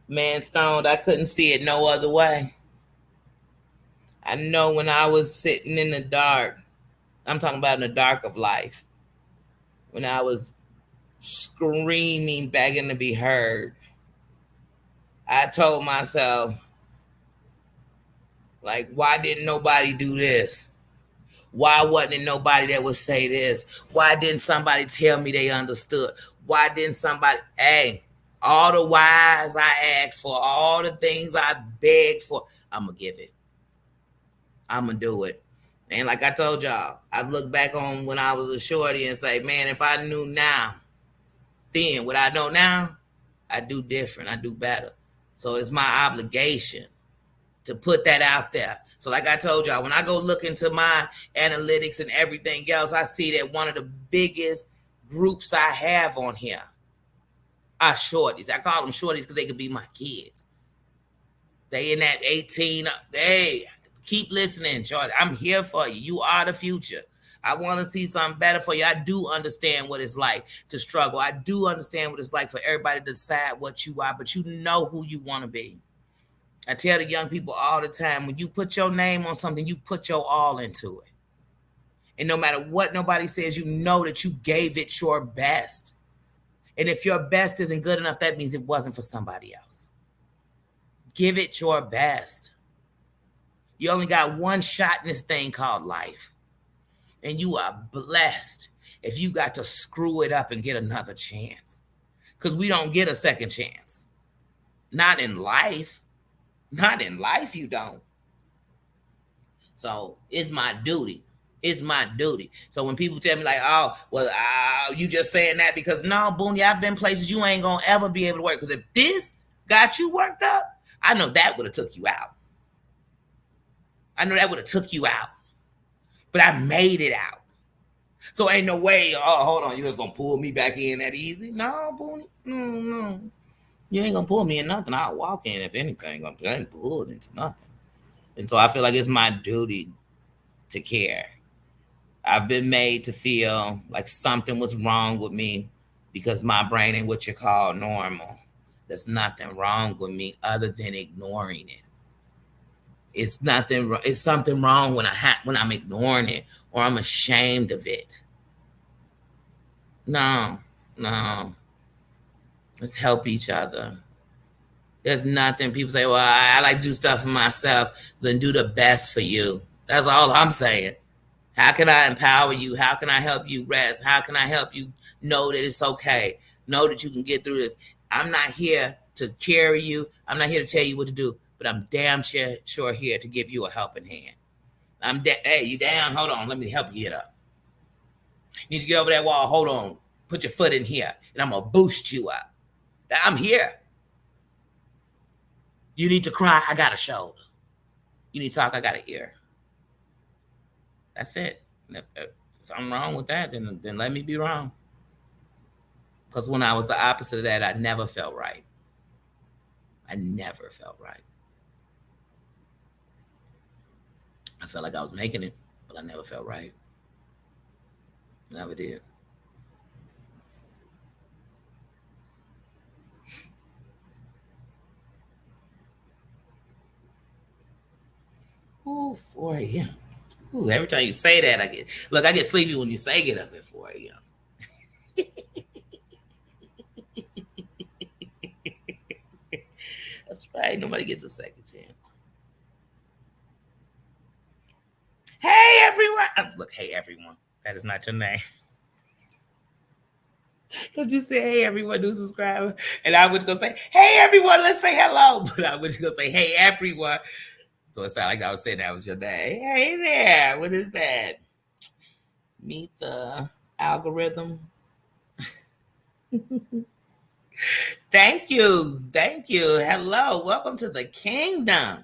Man, stoned, I couldn't see it no other way. I know when I was sitting in the dark, I'm talking about in the dark of life, when I was screaming, begging to be heard, I told myself, like, why didn't nobody do this? Why wasn't it nobody that would say this? Why didn't somebody tell me they understood? Why didn't somebody, hey, All the whys I asked for, all the things I begged for, I'm going to give it. I'm going to do it. And like I told y'all, I look back on when I was a shorty and say, man, if I knew now, then what I know now, I do different. I do better. So it's my obligation to put that out there. So like I told y'all, when I go look into my analytics and everything else, I see that one of the biggest groups I have on here are shorties. I call them shorties because they could be my kids. They in that 18, hey, keep listening, shorty. I'm here for you. You are the future. I want to see something better for you. I do understand what it's like to struggle. I do understand what it's like for everybody to decide what you are, but you know who you want to be. I tell the young people all the time, when you put your name on something, you put your all into it. And no matter what nobody says, you know that you gave it your best. And if your best isn't good enough, that means it wasn't for somebody else. Give it your best. You only got one shot in this thing called life. And you are blessed if you got to screw it up and get another chance. Because we don't get a second chance. Not in life. Not in life, you don't. So it's my duty. It's my duty. So when people tell me like, oh, well, you just saying that because no, Booney, I've been places you ain't gonna ever be able to work. Because if this got you worked up, I know that would have took you out. I know that would have took you out. But I made it out. So ain't no way, oh, hold on, you just gonna pull me back in that easy? No, Booney, no. You ain't gonna pull me in nothing. I'll walk in, if anything. I ain't pulled into nothing. And so I feel like it's my duty to care. I've been made to feel like something was wrong with me because my brain ain't what you call normal. There's nothing wrong with me other than ignoring it. It's nothing. It's something wrong when I'm ignoring it or I'm ashamed of it. No. Let's help each other. There's nothing. People say, well, I like to do stuff for myself. Then do the best for you. That's all I'm saying. How can I empower you? How can I help you rest? How can I help you know that it's okay? Know that you can get through this. I'm not here to carry you. I'm not here to tell you what to do, but I'm damn sure here to give you a helping hand. Hey, you down? Hold on. Let me help you get up. You need to get over that wall. Hold on. Put your foot in here, and I'm going to boost you up. I'm here. You need to cry. I got a shoulder. You need to talk. I got an ear. That's it. And if something wrong with that, then let me be wrong. Because when I was the opposite of that, I never felt right. I never felt right. I felt like I was making it, but I never felt right. Never did. Ooh, 4 a.m. Ooh, every time you say that, I get sleepy when you say get up at 4 a.m. That's right. Nobody gets a second chance. Hey, everyone. Look, hey, everyone. That is not your name. Because you say, hey, everyone, new subscriber. And I would go say, hey, everyone, let's say hello. But I would go say, hey, everyone. So it sounded like I was saying that was your name. Hey there. What is that? Meet the algorithm. Thank you. Hello. Welcome to the kingdom.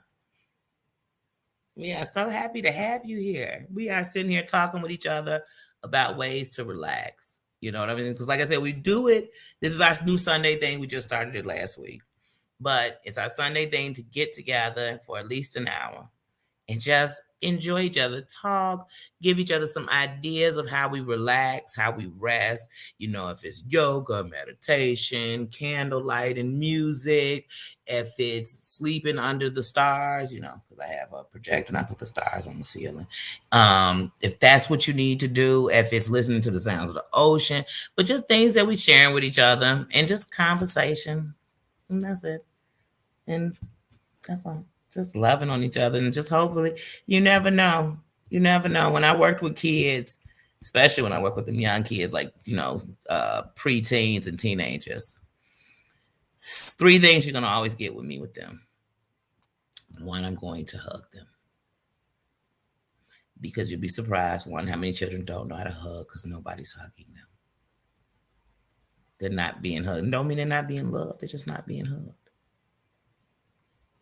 We are so happy to have you here. We are sitting here talking with each other about ways to relax. You know what I mean? Because like I said, we do it. This is our new Sunday thing. We just started it last week. But it's our Sunday thing to get together for at least an hour and just enjoy each other, talk, give each other some ideas of how we relax, how we rest. You know, if it's yoga, meditation, candlelight, and music, if it's sleeping under the stars, you know, because I have a projector and I put the stars on the ceiling. If that's what you need to do, if it's listening to the sounds of the ocean, but just things that we sharing with each other and just conversation. And that's it. And that's all. Just loving on each other and just hopefully, you never know. You never know. When I worked with kids, especially when I work with them young kids, like, you know, preteens and teenagers, Three things you're going to always get with me with them. One, I'm going to hug them. Because you'll be surprised, one, how many children don't know how to hug because nobody's hugging them. They're not being hugged. Don't mean they're not being loved. They're just not being hugged.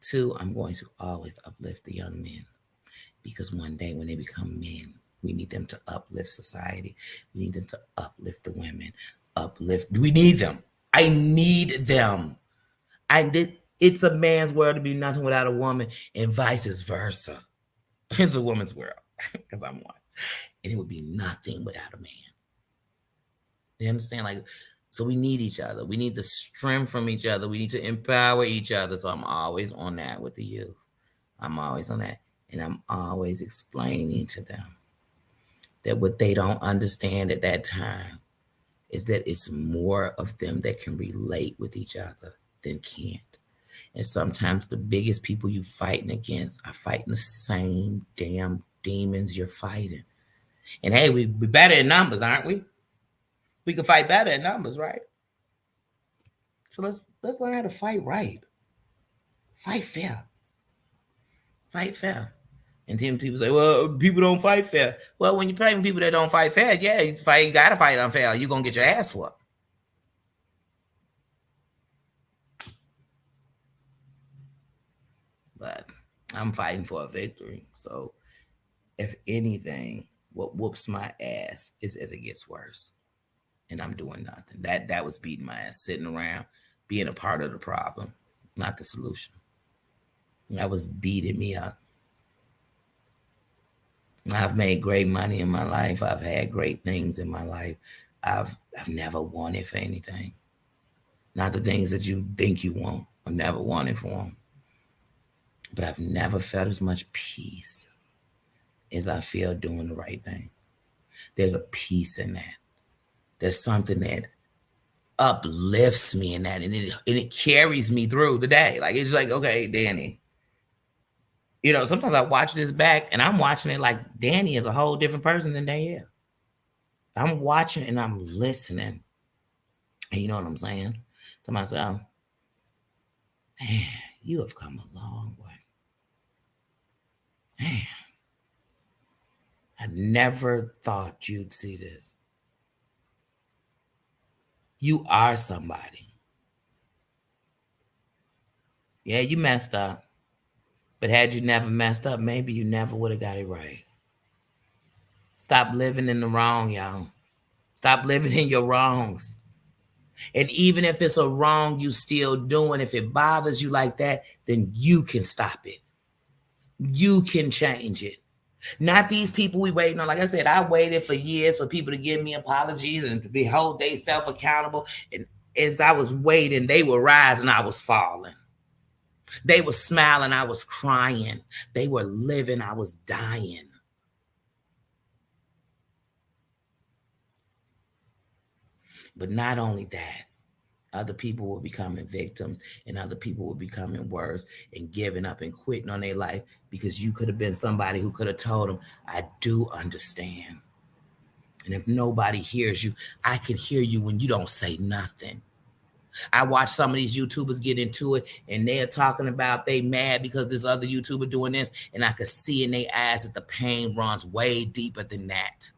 Two, I'm going to always uplift the young men. Because one day when they become men, we need them to uplift society. We need them to uplift the women. We need them. I need them. It's a man's world to be nothing without a woman, and vice versa. It's a woman's world, because I'm one. And it would be nothing without a man. You understand? Like, so we need each other. We need the strength from each other. We need to empower each other. So I'm always on that with the youth. I'm always on that. And I'm always explaining to them that what they don't understand at that time is that it's more of them that can relate with each other than can't. And sometimes the biggest people you fighting against are fighting the same damn demons you're fighting. And hey, we're better in numbers, aren't we? We can fight better in numbers, right? So let's learn how to fight right. Fight fair. Fight fair. And then people say, well, people don't fight fair. Well, when you're playing people that don't fight fair, yeah, you gotta fight unfair. You're gonna get your ass whooped. But I'm fighting for a victory. So if anything, what whoops my ass is as it gets worse. And I'm doing nothing. That was beating my ass, sitting around, being a part of the problem, not the solution. That was beating me up. I've made great money in my life. I've had great things in my life. I've never wanted for anything. Not the things that you think you want. I've never wanted for them. But I've never felt as much peace as I feel doing the right thing. There's a peace in that. There's something that uplifts me in that, and it carries me through the day. Like, it's like, okay, Danny. You know, sometimes I watch this back and I'm watching it like Danny is a whole different person than Danielle. I'm watching and I'm listening. And you know what I'm saying to myself? Man, you have come a long way. Man, I never thought you'd see this. You are somebody. Yeah, you messed up. But had you never messed up, maybe you never would have got it right. Stop living in the wrong, y'all. Stop living in your wrongs. And even if it's a wrong you still doing, if it bothers you like that, then you can stop it. You can change it. Not these people we waiting on. Like I said, I waited for years for people to give me apologies and to be hold they self accountable. And as I was waiting, they were rising, I was falling. They were smiling, I was crying. They were living, I was dying. But not only that, other people were becoming victims and other people were becoming worse and giving up and quitting on their life because you could have been somebody who could have told them, I do understand. And if nobody hears you, I can hear you when you don't say nothing. I watch some of these YouTubers get into it and they're talking about they mad because this other YouTuber doing this, and I could see in their eyes that the pain runs way deeper than that.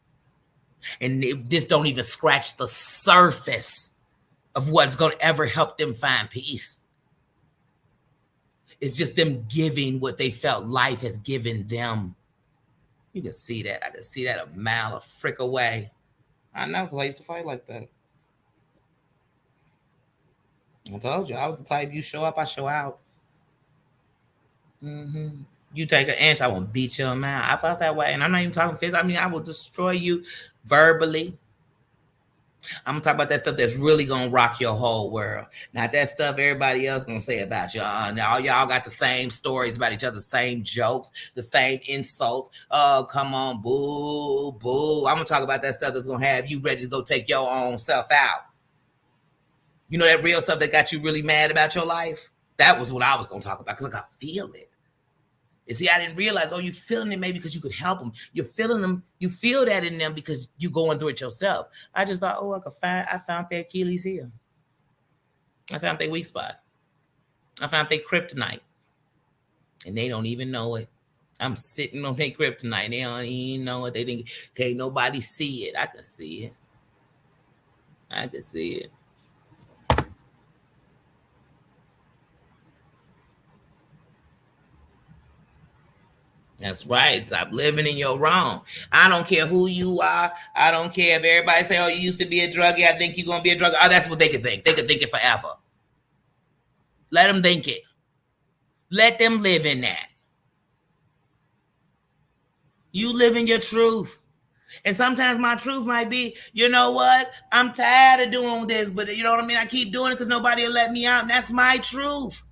And if this don't even scratch the surface of what's going to ever help them find peace. It's just them giving what they felt life has given them. You can see that. I can see that a mile a frick away. I know, because I used to fight like that. I told you, I was the type, you show up, I show out. Mm-hmm. You take an inch, I will beat your mouth. I felt that way. And I'm not even talking physical. I mean, I will destroy you verbally. I'm gonna talk about that stuff that's really gonna rock your whole world. Not that stuff everybody else gonna say about y'all. Now y'all got the same stories about each other, the same jokes, the same insults. Oh, come on, boo, boo. I'm gonna talk about that stuff that's gonna have you ready to go take your own self out. You know that real stuff that got you really mad about your life? That was what I was gonna talk about because I feel it. You see, I didn't realize, you feeling it maybe because you could help them. You're feeling them. You feel that in them because you're going through it yourself. I just thought, I found their Achilles heel. I found their weak spot. I found their kryptonite. And they don't even know it. I'm sitting on their kryptonite. They don't even know it. They think, okay, nobody see it. I can see it. I can see it. That's right. Stop living in your wrong. I don't care who you are. I don't care if everybody say, oh, you used to be a druggie. I think you're going to be a druggie. Oh, that's what they could think. They could think it forever. Let them think it. Let them live in that. You live in your truth. And sometimes my truth might be, you know what? I'm tired of doing this, but you know what I mean? I keep doing it because nobody will let me out. And that's my truth.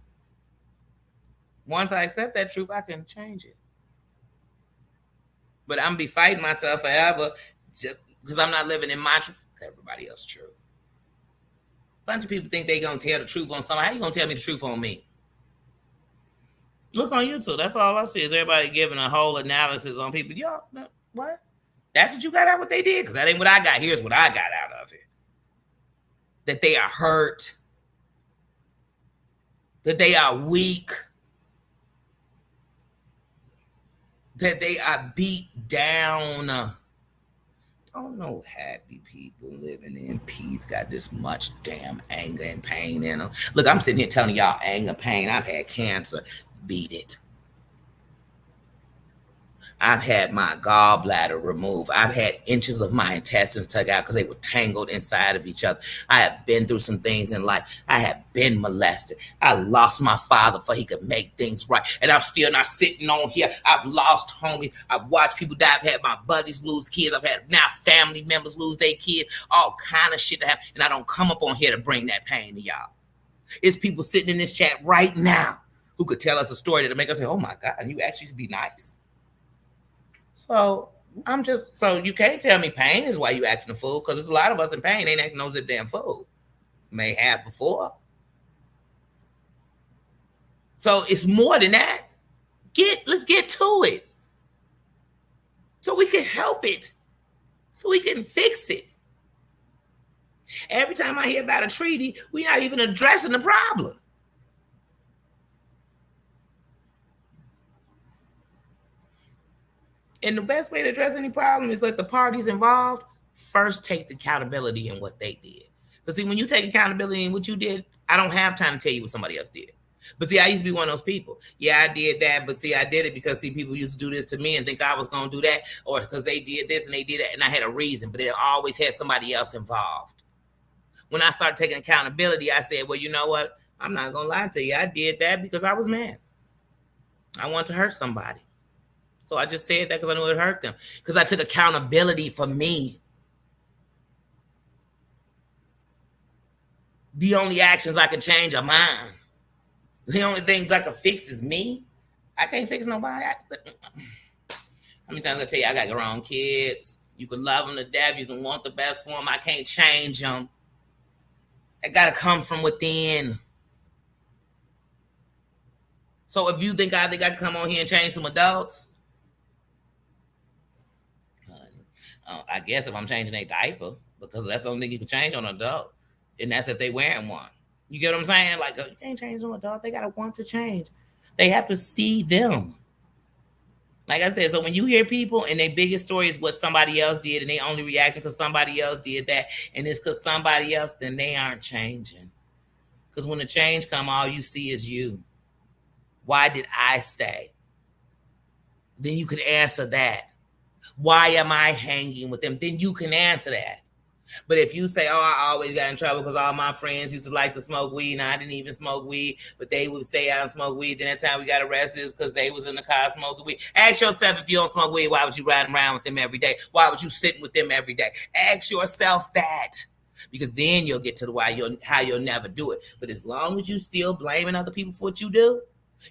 Once I accept that truth, I can change it. But I'm going to be fighting myself forever just because I'm not living in my truth. Everybody else's truth. A bunch of people think they're going to tell the truth on somebody. How you going to tell me the truth on me? Look on YouTube. That's all I see is everybody giving a whole analysis on people. Y'all, what? That's what you got out what they did? Because that ain't what I got. Here's what I got out of it. That they are hurt. That they are weak. That they are beat down. Don't know happy people living in peace got this much damn anger and pain in them. Look, I'm sitting here telling y'all anger, pain. I've had cancer. Beat it. I've had my gallbladder removed. I've had inches of my intestines took out because they were tangled inside of each other. I have been through some things in life. I have been molested. I lost my father so he could make things right. And I'm still not sitting on here. I've lost homies. I've watched people die. I've had my buddies lose kids. I've had now family members lose their kids. All kind of shit to happen. And I don't come up on here to bring that pain to y'all. It's people sitting in this chat right now who could tell us a story that'll make us say, oh my God, you actually should be nice. So so you can't tell me pain is why you acting a fool, because there's a lot of us in pain ain't acting no zip damn fool. May have before. So it's more than that. Let's get to it. So we can help it. So we can fix it. Every time I hear about a treaty, we're not even addressing the problem. And the best way to address any problem is let the parties involved first take the accountability in what they did. Because see, when you take accountability in what you did, I don't have time to tell you what somebody else did. But see, I used to be one of those people. Yeah, I did that, but see, I did it because see, people used to do this to me and think I was going to do that, or because they did this and they did that, and I had a reason, but it always had somebody else involved. When I started taking accountability, I said, well, you know what? I'm not going to lie to you. I did that because I was mad. I wanted to hurt somebody. So I just said that because I knew it would hurt them. Because I took accountability for me. The only actions I can change are mine. The only things I can fix is me. I can't fix nobody. How many times I tell you I got grown kids? You can love them to death. You can want the best for them. I can't change them. It got to come from within. So if you think I can come on here and change some adults, I guess if I'm changing a diaper, because that's the only thing you can change on an adult, and that's if they wearing one. You get what I'm saying? Like, you can't change on an adult. They gotta want to change. They have to see them. Like I said, so when you hear people and their biggest story is what somebody else did, and they only reacting because somebody else did that, and it's because somebody else, then they aren't changing. Because when the change come, all you see is you. Why did I stay? Then you could answer that. Why am I hanging with them? Then you can answer that. But if you say, oh, I always got in trouble because all my friends used to like to smoke weed, and I didn't even smoke weed, but they would say I don't smoke weed, then that time we got arrested is because they was in the car smoking weed. Ask yourself, if you don't smoke weed, why was you riding around with them every day? Why was you sitting with them every day? Ask yourself that. Because then you'll get to the how you'll never do it. But as long as you still blaming other people for what you do,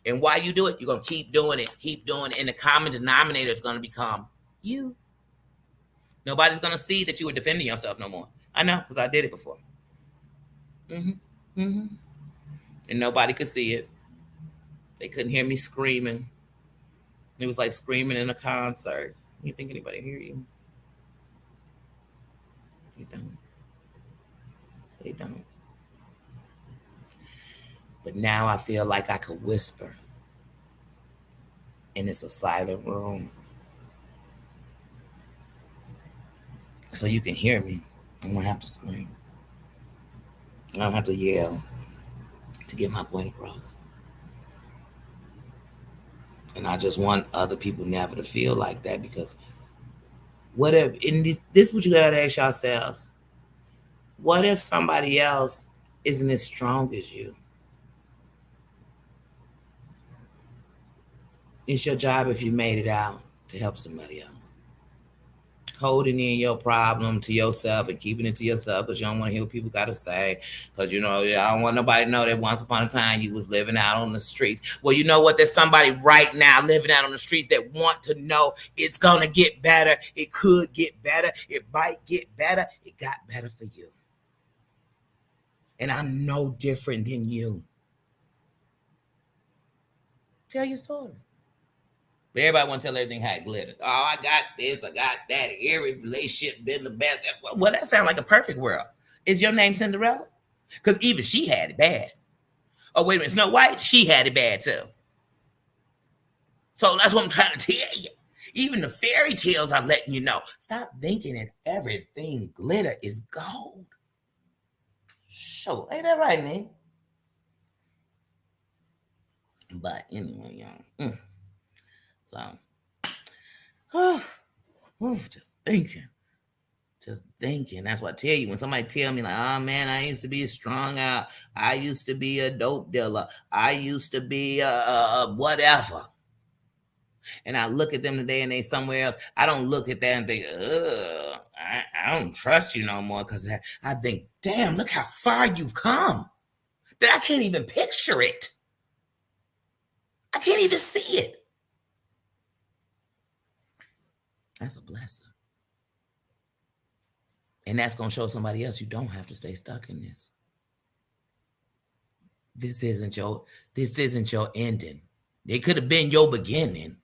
and why you do it, you're going to keep doing it, and the common denominator is going to become you. Nobody's going to see that you were defending yourself no more. I know, because I did it before. And nobody could see it. They couldn't hear me screaming. It was like screaming in a concert. You think anybody hear you? They don't. They don't. But now I feel like I could whisper, and it's a silent room. So you can hear me. I don't have to scream. I don't have to yell to get my point across. And I just want other people never to feel like that, because what if, and this is what you gotta ask yourselves, what if somebody else isn't as strong as you? It's your job, if you made it out, to help somebody else. Holding in your problem to yourself and keeping it to yourself because you don't want to hear what people got to say. Because, I don't want nobody to know that once upon a time you was living out on the streets. Well, you know what? There's somebody right now living out on the streets that want to know it's going to get better. It could get better. It might get better. It got better for you. And I'm no different than you. Tell your story. But everybody want to tell everything how it glittered. Oh, I got this, I got that. Every relationship been the best. Well, that sounds like a perfect world. Is your name Cinderella? Because even she had it bad. Oh, wait a minute, Snow White, she had it bad too. So that's what I'm trying to tell you. Even the fairy tales are letting you know. Stop thinking that everything glitter is gold. Sure, ain't that right, man? But anyway, y'all. So, just thinking. That's what I tell you. When somebody tell me like, oh man, I used to be strong out. I used to be a dope dealer. I used to be a whatever. And I look at them today and they somewhere else. I don't look at that and think, I don't trust you no more, because I think, damn, look how far you've come. That I can't even picture it. I can't even see it. That's a blessing. And that's going to show somebody else you don't have to stay stuck in this. This isn't your ending. It could have been your beginning.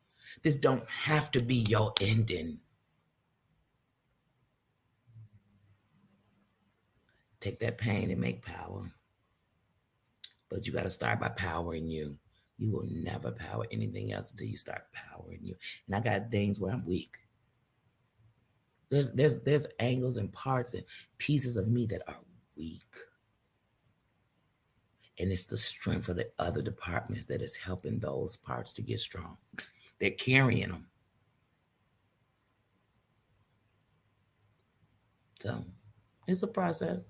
This don't have to be your ending. Take that pain and make power. But you got to start by powering you. You will never power anything else until you start powering you. And I got things where I'm weak. There's angles and parts and pieces of me that are weak. And it's the strength of the other departments that is helping those parts to get strong. They're carrying them. So it's a process.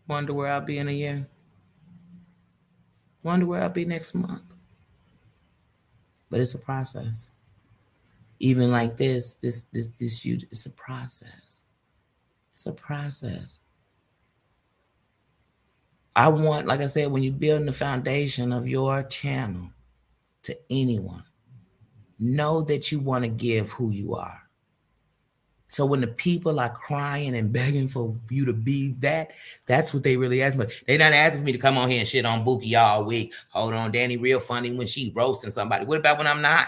Wonder where I'll be in a year. Wonder where I'll be next month. But it's a process. Even like this huge, it's a process. It's a process. I want, like I said, when you're building the foundation of your channel to anyone, know that you want to give who you are. So when the people are crying and begging for you to be that, that's what they really ask me. They're not asking for me to come on here and shit on Bookie all week. Hold on, Danny real funny when she roasting somebody. What about when I'm not?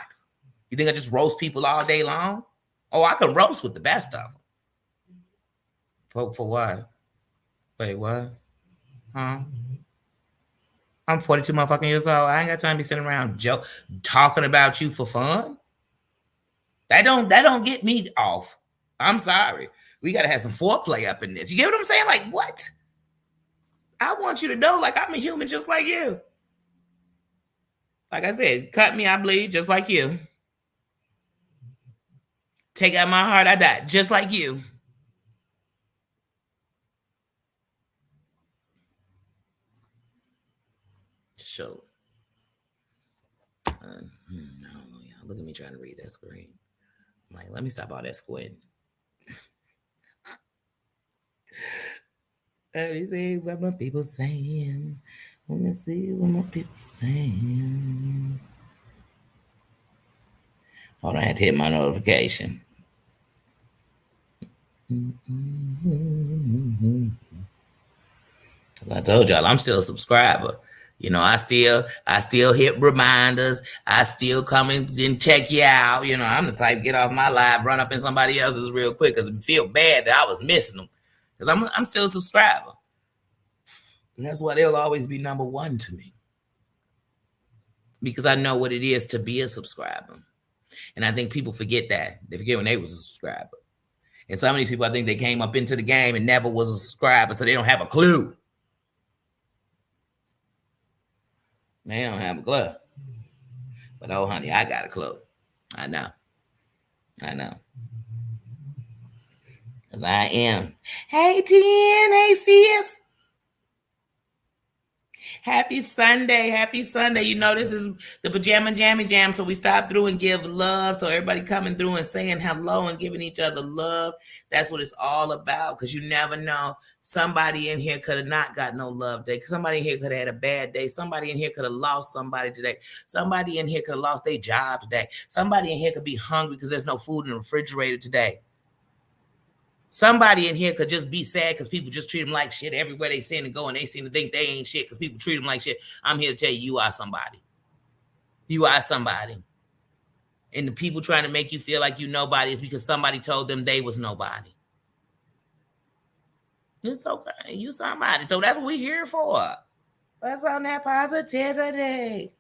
You think I just roast people all day long? Oh, I can roast with the best of them. For what? Wait, what? Huh? I'm 42 motherfucking years old. I ain't got time to be sitting around talking about you for fun. That don't get me off. I'm sorry. We gotta have some foreplay up in this. You get what I'm saying? Like, what? I want you to know, like, I'm a human just like you. Like I said, cut me, I bleed just like you. Take out my heart, I die just like you. So, I don't know, y'all. Look at me trying to read that screen. I'm like, let me stop all that squinting. Let me see what my people saying. Let me see what my people saying. Hold on, I had to hit my notification. I told y'all I'm still a subscriber. I still hit reminders. I still come and check you out. I'm the type get off my live, run up in somebody else's real quick because I feel bad that I was missing them. Because I'm still a subscriber. And that's why they'll always be number one to me. Because I know what it is to be a subscriber. And I think people forget that. They forget when they was a subscriber. And some of these people, I think they came up into the game and never was a subscriber, so they don't have a clue. They don't have a clue. But oh, honey, I got a clue. I know. Because I am. Hey, TN. Hey, sis. Happy Sunday. Happy Sunday. You know, this is the Pajama Jammy Jam. So we stop through and give love. So everybody coming through and saying hello and giving each other love. That's what it's all about. Because you never know. Somebody in here could have not got no love day. Somebody in here could have had a bad day. Somebody in here could have lost somebody today. Somebody in here could have lost their job today. Somebody in here could be hungry because there's no food in the refrigerator today. Somebody in here could just be sad because people just treat them like shit everywhere they seem to go, and they seem to think they ain't shit because people treat them like shit. I'm here to tell you, you are somebody. You are somebody. And the people trying to make you feel like you nobody is because somebody told them they was nobody. It's okay. You somebody. So that's what we're here for. Let's on that positivity.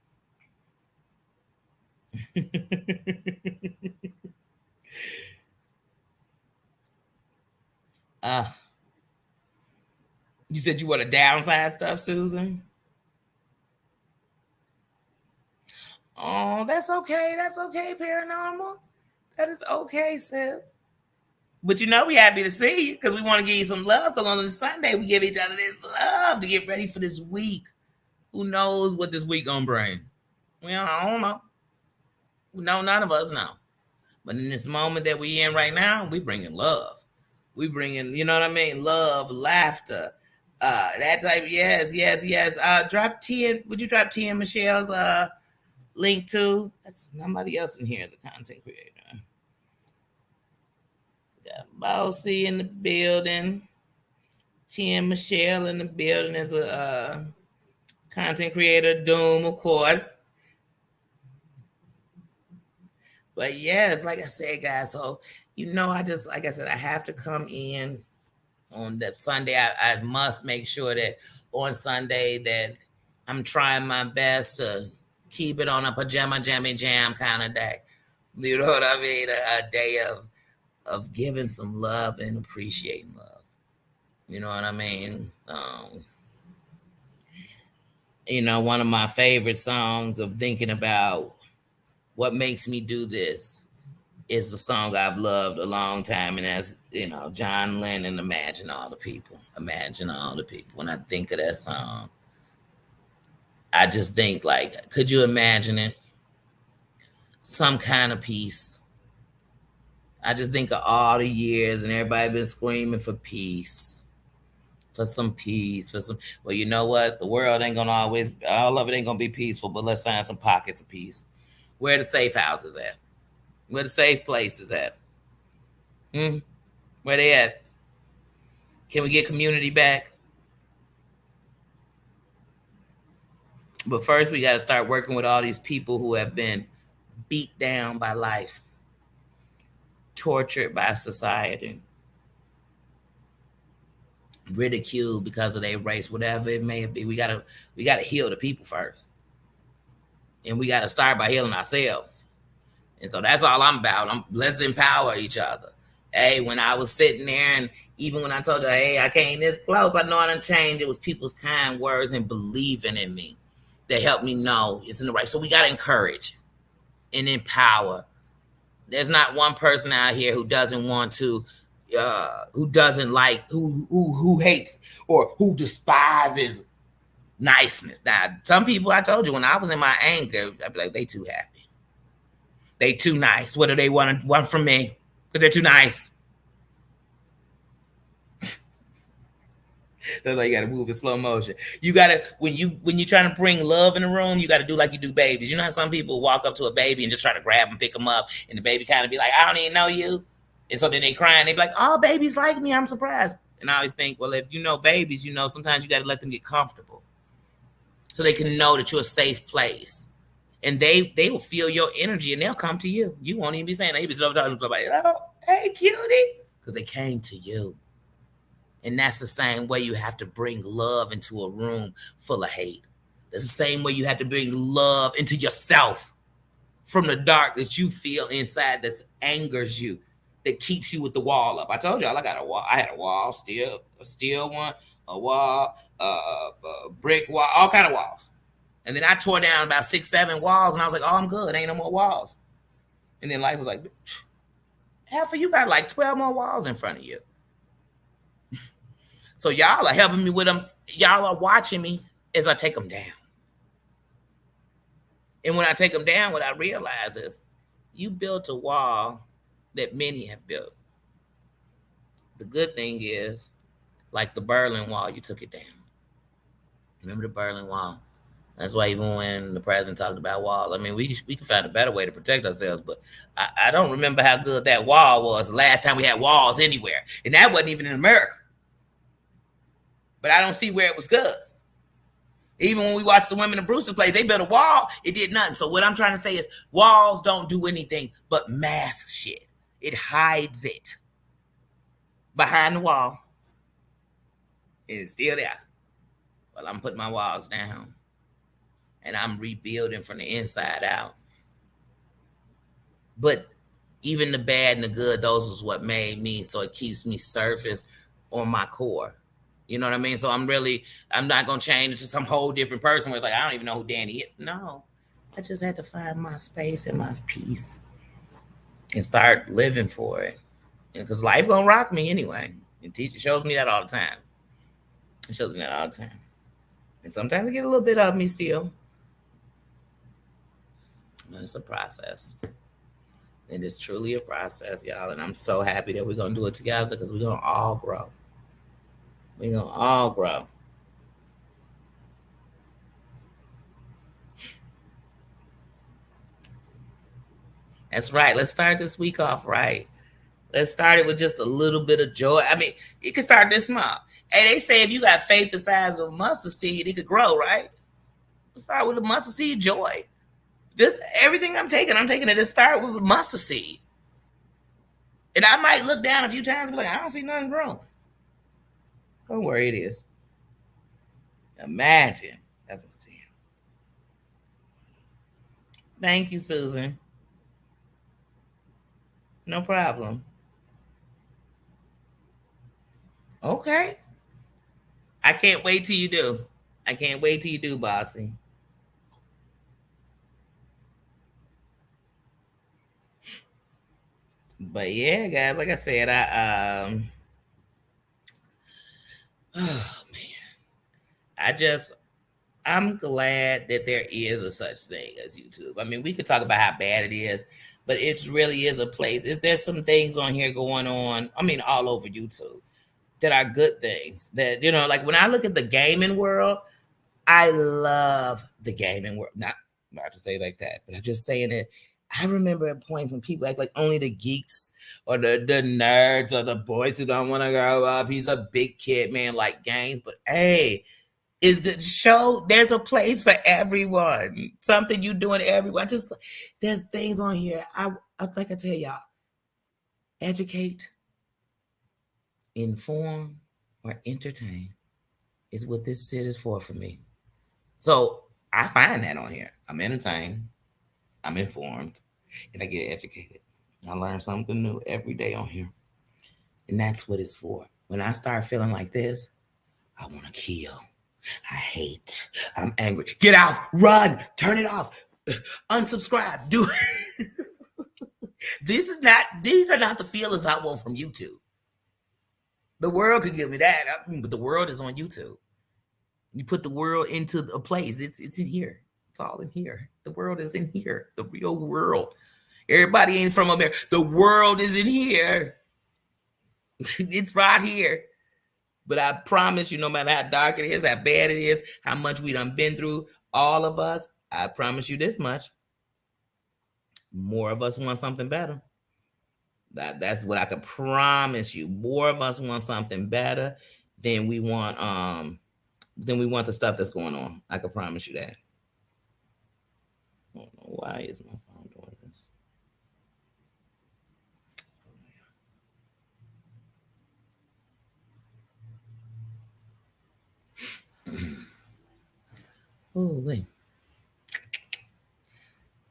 You said you want to downside stuff, Susan? Oh, that's okay. That's okay, paranormal. That is okay, sis. But you know we happy to see you because we want to give you some love. Because on this Sunday we give each other this love to get ready for this week. Who knows what this week gonna bring? I don't know. No, none of us know. But in this moment that we in right now, we bringing love. We bringing, you know what I mean? Love, laughter, that type. Yes. Drop T in. Would you drop T in Michelle's link too? That's somebody else in here is a content creator. Got Bossy in the building. Tim Michelle in the building as a content creator. Doom, of course. But yes, like I said, guys. So you know, I just like I said, I have to come in on that Sunday. I must make sure that on Sunday that I'm trying my best to keep it on a Pajama Jammy Jam kind of day. You know what I mean? A day of giving some love and appreciating love. You know what I mean? You know, one of my favorite songs of thinking about what makes me do this is the song I've loved a long time, and that's, you know, John Lennon, Imagine All the People. Imagine All the People. When I think of that song, I just think, like, could you imagine it? Some kind of peace. I just think of all the years and everybody been screaming for peace. For some peace, for some. Well, you know what? The world ain't gonna always. All of it ain't gonna be peaceful. But let's find some pockets of peace. Where the safe houses at? Where the safe places at? Where they at? Can we get community back? But first, we got to start working with all these people who have been beat down by life, tortured by society, ridiculed because of their race, whatever it may be. We gotta heal the people first, and we gotta start by healing ourselves. And so that's all I'm about. Let's empower each other. Hey, when I was sitting there, and even when I told you, hey, I came this close, I know I done changed. It was people's kind words and believing in me that helped me know it's in the right. So we gotta encourage and empower. There's not one person out here who doesn't want to, who doesn't like, who hates or who despises niceness. Now, some people, I told you, when I was in my anger, I'd be like, they too happy. They too nice. What do they want from me? Because they're too nice. That's why you gotta move in slow motion. You gotta when you're trying to bring love in the room, you gotta do like you do babies. You know how some people walk up to a baby and just try to grab and pick them up, and the baby kind of be like, I don't even know you. And so then they cry and they be like, oh, babies like me, I'm surprised. And I always think, well, if you know babies, you know sometimes you gotta let them get comfortable. So they can know that you're a safe place. And they will feel your energy and they'll come to you. You won't even be saying that. You be talking to somebody, oh, hey, cutie. Because they came to you. And that's the same way you have to bring love into a room full of hate. It's the same way you have to bring love into yourself from the dark that you feel inside that angers you, that keeps you with the wall up. I told y'all I got a wall. I had a wall, still a steel one, a wall, a brick wall, all kind of walls. And then I tore down about 6, 7 walls, and I was like, "Oh, I'm good. Ain't no more walls." And then life was like, "Half of you got like 12 more walls in front of you." So y'all are helping me with them. Y'all are watching me as I take them down. And when I take them down, what I realize is you built a wall that many have built. The good thing is, like the Berlin Wall, you took it down. Remember the Berlin Wall? That's why even when the president talked about walls, I mean, we can find a better way to protect ourselves, but I don't remember how good that wall was the last time we had walls anywhere. And that wasn't even in America. But I don't see where it was good. Even when we watched the Women of Brewster plays, they built a wall, it did nothing. So what I'm trying to say is walls don't do anything but mask shit. It hides it behind the wall. And it's still there. Well, I'm putting my walls down. And I'm rebuilding from the inside out. But even the bad and the good, those is what made me. So it keeps me surfaced on my core. You know what I mean? So I'm not going to change into some whole different person where it's like, I don't even know who Danny is. No, I just had to find my space and my peace and start living for it. Because life going to rock me anyway. And teacher shows me that all the time. It shows me that all the time. And sometimes I get a little bit of me still. But it's a process. It is truly a process, y'all. And I'm so happy that we're going to do it together because we're going to all grow. We're going to all grow. That's right. Let's start this week off right. Let's start it with just a little bit of joy. I mean, you can start this small. Hey, they say if you got faith the size of a mustard seed, it could grow, right? Let's start with a mustard seed joy. Just everything I'm taking it to start with a mustard seed. And I might look down a few times and be like, I don't see nothing growing. Don't worry, it is. Imagine. That's what I'm saying. Thank you, Susan. No problem. Okay. I can't wait till you do. I can't wait till you do, Bossy. But yeah, guys, like I said, oh man. I'm glad that there is a such thing as YouTube. I mean, we could talk about how bad it is, but it really is a place. There's some things on here going on, I mean, all over YouTube that are good things. That, like when I look at the gaming world, I love the gaming world. Not to say like that, but I'm just saying it. I remember at points when people act like only the geeks or the nerds or the boys who don't want to grow up. He's a big kid, man, like games. But hey, is the show, there's a place for everyone. Something you doing everyone. Just there's things on here. I like I tell y'all, educate, inform, or entertain is what this shit is for me. So I find that on here. I'm entertained, I'm informed, and I get educated. I learn something new every day on here. And that's what it's for. When I start feeling like this, I want to kill. I hate. I'm angry. Get out. Run. Turn it off. Unsubscribe. Do it. These are not the feelings I want from YouTube. The world could give me that, but the world is on YouTube. You put the world into a place. It's in here. It's all in here. The world is in here. The real world. Everybody ain't from America. The world is in here. It's right here. But I promise you, no matter how dark it is, how bad it is, how much we done been through, all of us, I promise you this much. More of us want something better. That's what I can promise you. More of us want something better than we want the stuff that's going on. I can promise you that. I don't know why is my phone doing this. Oh, wait.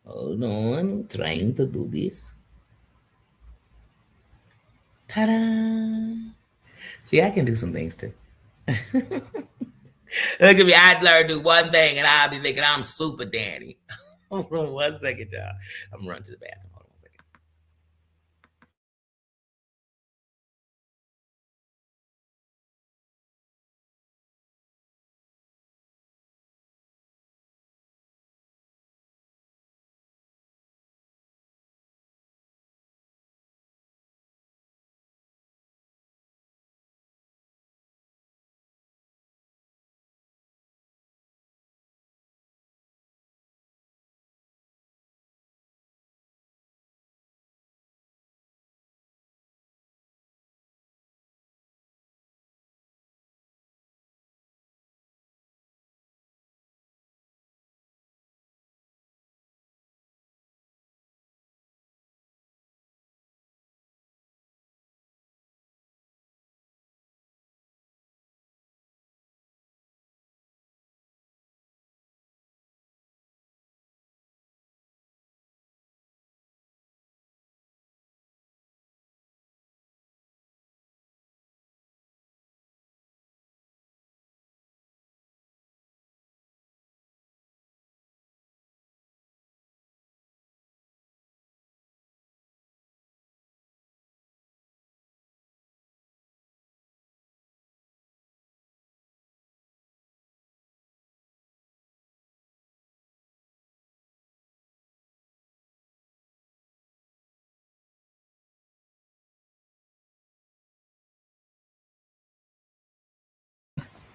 Hold on. Trying to do this. Ta-da! See, I can do some things too. Look at me. I learned to do one thing and I'll be thinking I'm super Danny. Hold on 1 second, y'all. I'm running to the bathroom. Hold on 1 second.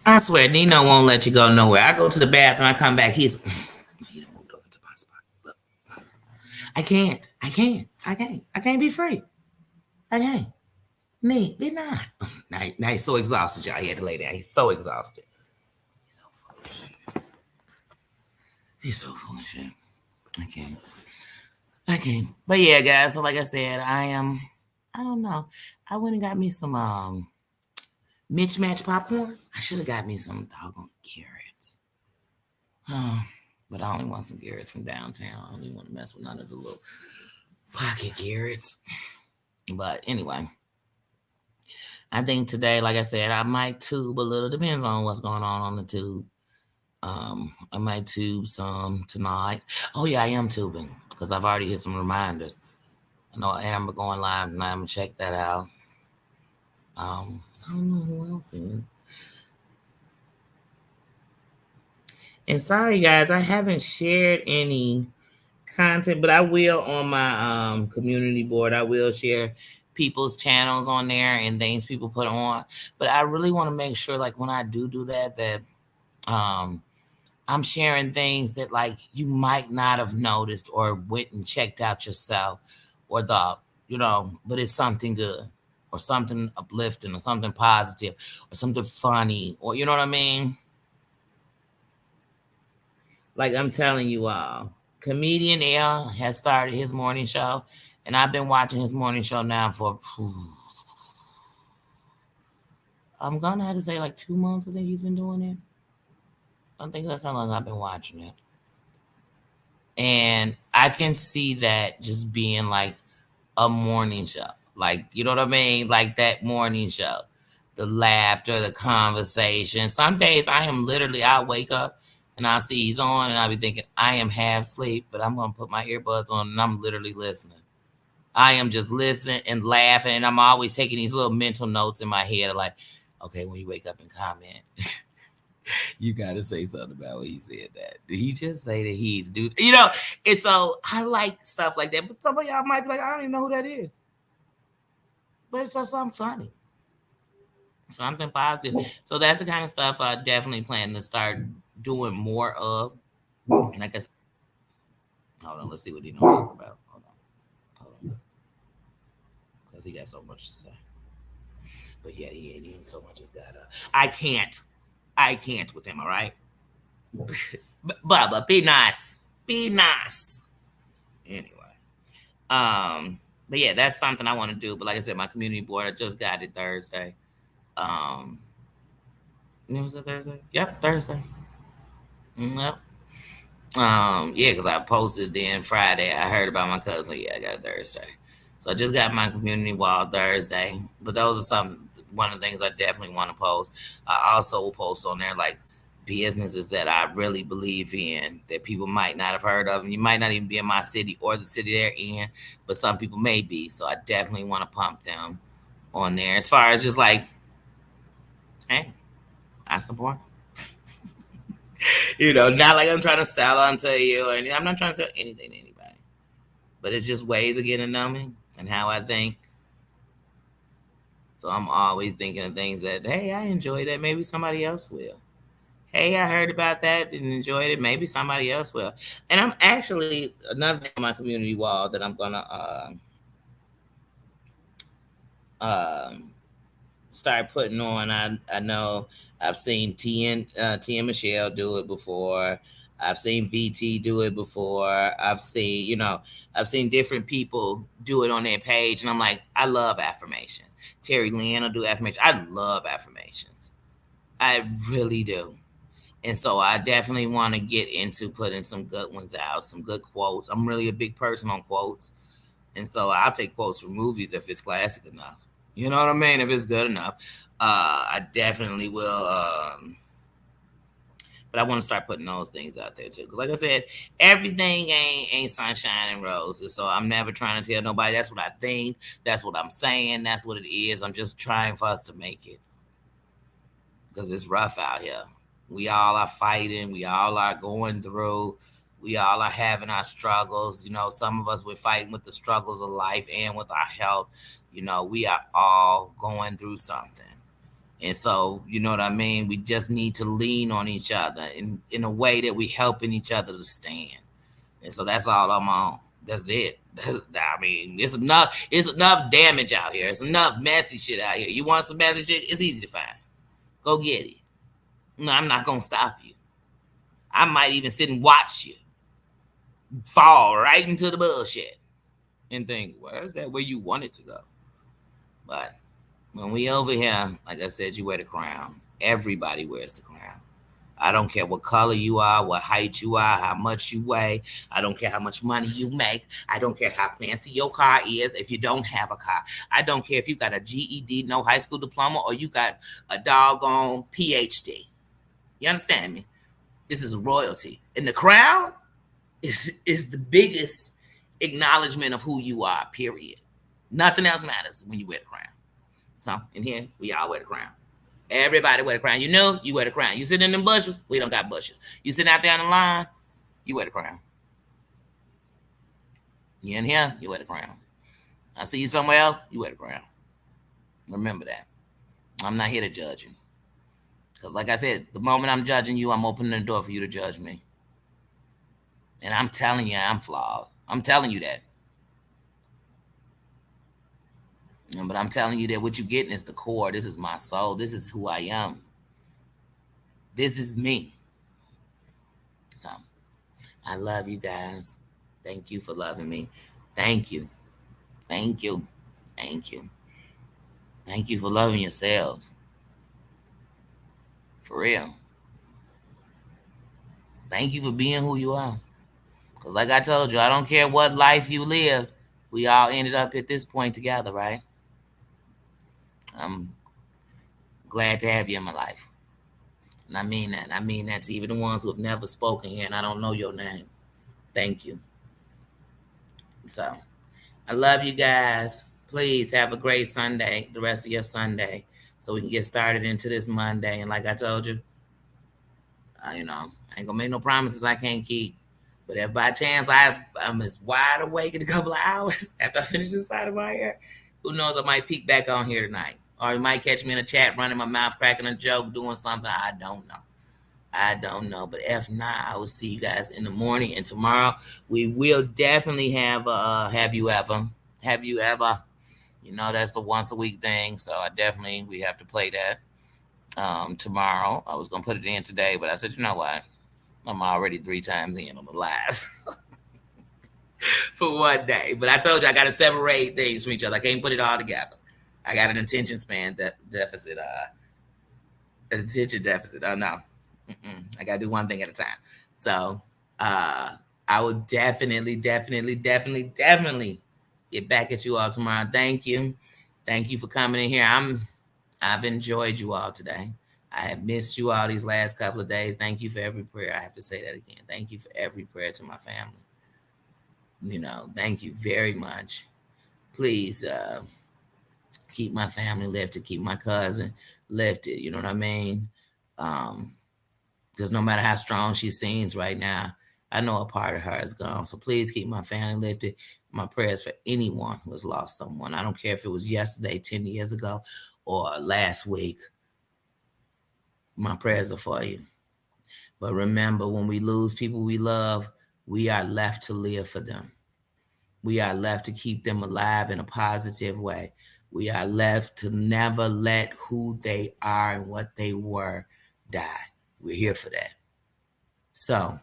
I swear, Nino won't let you go nowhere. I go to the bathroom, I come back, he's he done moved over to my spot. Look. I can't. I can't. I can't. I can't be free. I can't. Me, be not. Now he's so exhausted, y'all. He had to lay down. He's so exhausted. He's so full of shit. He's so full of shit. I can't. I can't. But yeah, guys, so like I said, I don't know. I went and got me some Mitch Match popcorn. I should have got me some doggone carrots. Oh, but I only want some carrots from downtown. I don't even want to mess with none of the little pocket carrots. But anyway, I think today, like I said, I might tube a little. Depends on what's going on the tube. I might tube some tonight. Oh yeah, I am tubing because I've already hit some reminders. I know Amber going live and I'm gonna check that out. I don't know who else is. And sorry guys, I haven't shared any content, but I will on my community board. I will share people's channels on there and things people put on. But I really want to make sure, like when I do that, that um, I'm sharing things that like you might not have noticed or went and checked out yourself or thought, but it's something good or something uplifting or something positive or something funny or you know what I mean? Like I'm telling you all, comedian L has started his morning show, and I've been watching his morning show now for I'm gonna have to say like 2 months. I think he's been doing it. I think that's how long I've been watching it, and I can see that just being like a morning show, like you know what I mean, like that morning show, the laughter, the conversation. Some days I am literally I wake up and I see he's on, and I'll be thinking I am half asleep, but I'm gonna put my earbuds on and I'm literally listening. I am just listening and laughing, and I'm always taking these little mental notes in my head, like, okay, when you wake up and comment, you gotta say something about when he said that. Did he just say that he do? And so I like stuff like that. But some of y'all might be like, I don't even know who that is, but it's just something funny, something positive. So that's the kind of stuff I definitely plan to start doing more of. And I guess, hold on, let's see what he don't talk about. Hold on, because he got so much to say. But yeah, he ain't even so much as got I can't with him, all right? Bubba, be nice. Be nice. Anyway. But yeah, that's something I want to do. But like I said, my community board, I just got it Thursday. Um, was it Thursday? Yep, Thursday. Yep. Yeah, because I posted then Friday. I heard about my cousin. Yeah, I got it Thursday. So I just got my community wall Thursday. But those are some one of the things I definitely want to post. I also will post on there like businesses that I really believe in that people might not have heard of. And you might not even be in my city or the city they're in, but some people may be. So I definitely want to pump them on there. As far as just like, hey, I support. Not like I'm trying to sell onto you, and I'm not trying to sell anything to anybody. But it's just ways of getting to know me and how I think. So I'm always thinking of things that, hey, I enjoy that. Maybe somebody else will. Hey, I heard about that and enjoyed it. Maybe somebody else will. And I'm actually another thing on my community wall that I'm gonna um start putting on. I know I've seen T and Michelle do it before. I've seen VT do it before. I've seen different people do it on their page, and I'm like, I love affirmations. Terry Lynn will do affirmations. I love affirmations. I really do. And so I definitely want to get into putting some good ones out, some good quotes. I'm really a big person on quotes. And so I'll take quotes from movies if it's classic enough. You know what I mean? If it's good enough. I definitely will. But I want to start putting those things out there too. Because like I said, everything ain't sunshine and roses. So I'm never trying to tell nobody that's what I think. That's what I'm saying. That's what it is. I'm just trying for us to make it. Because it's rough out here. We all are fighting. We all are going through. We all are having our struggles. Some of us we're fighting with the struggles of life and with our health. We are all going through something. And so, you know what I mean? We just need to lean on each other in a way that we helping each other to stand. And so that's all I'm on. That's it. I mean, it's enough. It's enough damage out here. It's enough messy shit out here. You want some messy shit? It's easy to find. Go get it. No, I'm not gonna stop you. I might even sit and watch you fall right into the bullshit and think, well, is that where you want it to go? But when we over here, like I said, you wear the crown. Everybody wears the crown. I don't care what color you are, what height you are, how much you weigh. I don't care how much money you make. I don't care how fancy your car is if you don't have a car. I don't care if you got a GED, no high school diploma, or you got a doggone PhD. You understand me? This is royalty. And the crown is the biggest acknowledgement of who you are, period. Nothing else matters when you wear the crown. So in here, we all wear the crown. Everybody wear the crown. You wear the crown. You sit in them bushes, we don't got bushes. You sit out there on the line, you wear the crown. You in here, you wear the crown. I see you somewhere else, you wear the crown. Remember that. I'm not here to judge you. Because like I said, the moment I'm judging you, I'm opening the door for you to judge me. And I'm telling you, I'm flawed. I'm telling you that. But I'm telling you that what you're getting is the core. This is my soul. This is who I am. This is me. So I love you guys. Thank you for loving me. Thank you. Thank you. Thank you. Thank you for loving yourselves. For real. Thank you for being who you are. Because, like I told you, I don't care what life you lived. We all ended up at this point together, right? I'm glad to have you in my life. And I mean that. I mean that to even the ones who have never spoken here and I don't know your name. Thank you. So, I love you guys. Please have a great Sunday, the rest of your Sunday, so we can get started into this Monday. And like I told you, I ain't gonna make no promises I can't keep. But if by chance I'm as wide awake in a couple of hours after I finish this side of my hair, who knows? I might peek back on here tonight, or you might catch me in a chat, running my mouth, cracking a joke, doing something. I don't know. I don't know, but if not, I will see you guys in the morning. And tomorrow we will definitely have you ever, have you ever. That's a once a week thing, so we have to play that tomorrow. I was gonna put it in today, but I said, you know what? I'm already 3 times in on the live for one day. But I told you I got to separate things from each other. I can't put it all together. I got an attention span deficit. An attention deficit. Oh no. I gotta do one thing at a time. So I will definitely get back at you all tomorrow. Thank you for coming in here. I've enjoyed you all today. I have missed you all these last couple of days. Thank you for every prayer. I have to say that again. Thank you for every prayer to my family. Thank you very much. Please keep my family lifted, keep my cousin lifted. You know what I mean? Because no matter how strong she seems right now, I know a part of her is gone. So please keep my family lifted. My prayers for anyone who has lost someone. I don't care if it was yesterday, 10 years ago, or last week. My prayers are for you. But remember, when we lose people we love, we are left to live for them. We are left to keep them alive in a positive way. We are left to never let who they are and what they were die. We're here for that. So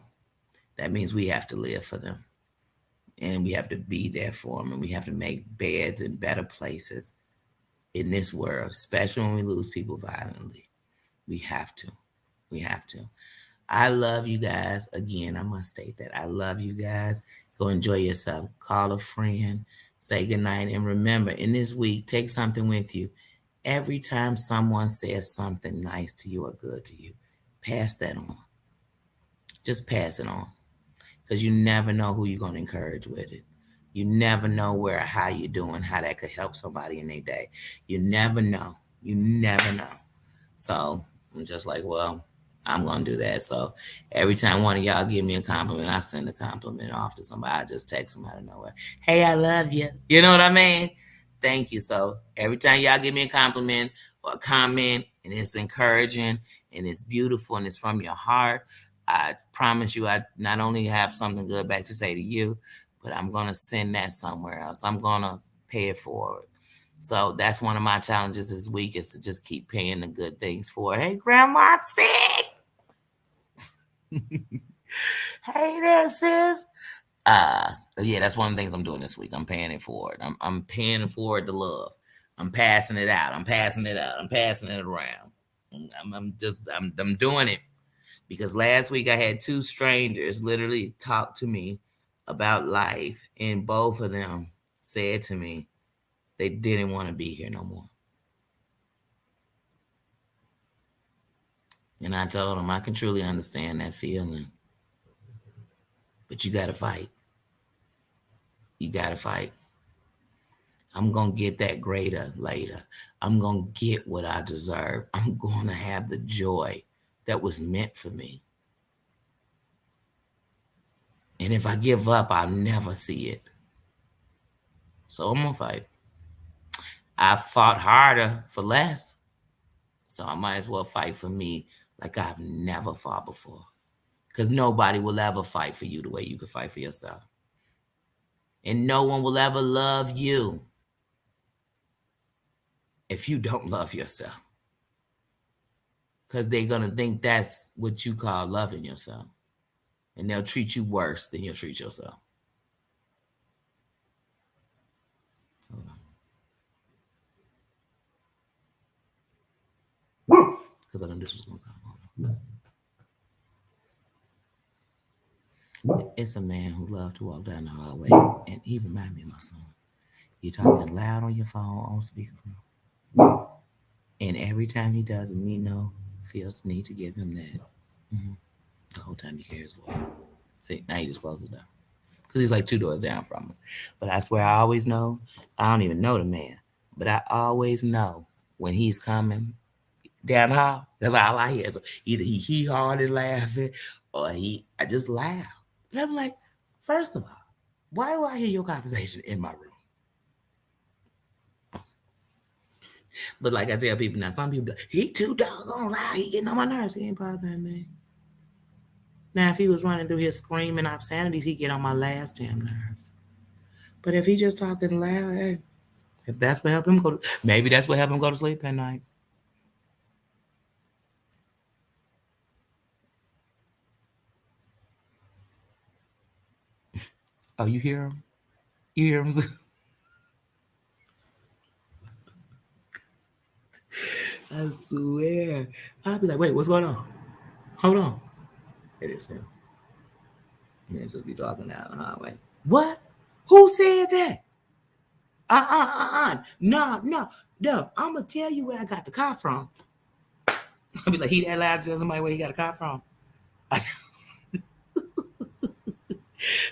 that means we have to live for them. And we have to be there for them. And we have to make beds in better places in this world, especially when we lose people violently. We have to. We have to. I love you guys. Again, I must state that. I love you guys. Go enjoy yourself. Call a friend. Say goodnight. And remember, in this week, take something with you. Every time someone says something nice to you or good to you, pass that on. Just pass it on. Because you never know who you're going to encourage with it. You never know where or how you're doing, how that could help somebody in their day. You never know. You never know. So I'm just like, well, I'm gonna do that. So every time one of y'all give me a compliment, I send a compliment off to somebody. I just text them out of nowhere. Hey, I love you. You know what I mean? Thank you. So every time y'all give me a compliment or a comment and it's encouraging and it's beautiful and it's from your heart, I promise you I not only have something good back to say to you, but I'm gonna send that somewhere else. I'm gonna pay it forward. So that's one of my challenges this week is to just keep paying the good things forward. Hey, grandma sick. Hey there, sis. Yeah, that's one of the things I'm doing this week. I'm paying it forward. I'm paying it forward the love. I'm passing it out. I'm passing it out. I'm passing it around. I'm doing it because last week I had two strangers literally talk to me about life, and both of them said to me they didn't want to be here no more. And I told them I can truly understand that feeling, but you got to fight. You got to fight. I'm going to get that greater later. I'm going to get what I deserve. I'm going to have the joy that was meant for me. And if I give up, I'll never see it. So I'm going to fight. I fought harder for less. So I might as well fight for me like I've never fought before. Because nobody will ever fight for you the way you can fight for yourself. And no one will ever love you if you don't love yourself. Because they're going to think that's what you call loving yourself. And they'll treat you worse than you'll treat yourself. Hold on. Because I know this was going to come. Hold on. It's a man who loved to walk down the hallway. And he reminded me of my son. You're talking loud on your phone, on speakerphone. And every time he does it, Nino feels the need to give him that. Mm-hmm. The whole time he carries his voice. See, now he just closes it down. Because he's like 2 doors down from us. But I swear I always know. I don't even know the man. But I always know when he's coming down the hall. That's all I hear. So either he hard and laughing or I just laugh. And I'm like, first of all, why do I hear your conversation in my room? But like I tell people now, some people, he too doggone loud. He getting on my nerves. He ain't bothering me. Now, if he was running through his screaming obscenities, he'd get on my last damn nerves. But if he just talking loud, hey, if that's what helped him go, maybe that's what helped him go to sleep at night. Oh, you hear him? You hear him? I swear. I'll be like, wait, what's going on? Hold on. It is him. He ain't just be talking down the highway. What? Who said that? No, no, no. I'm gonna tell you where I got the car from. I'll be like, he that loud to tell somebody where he got a car from.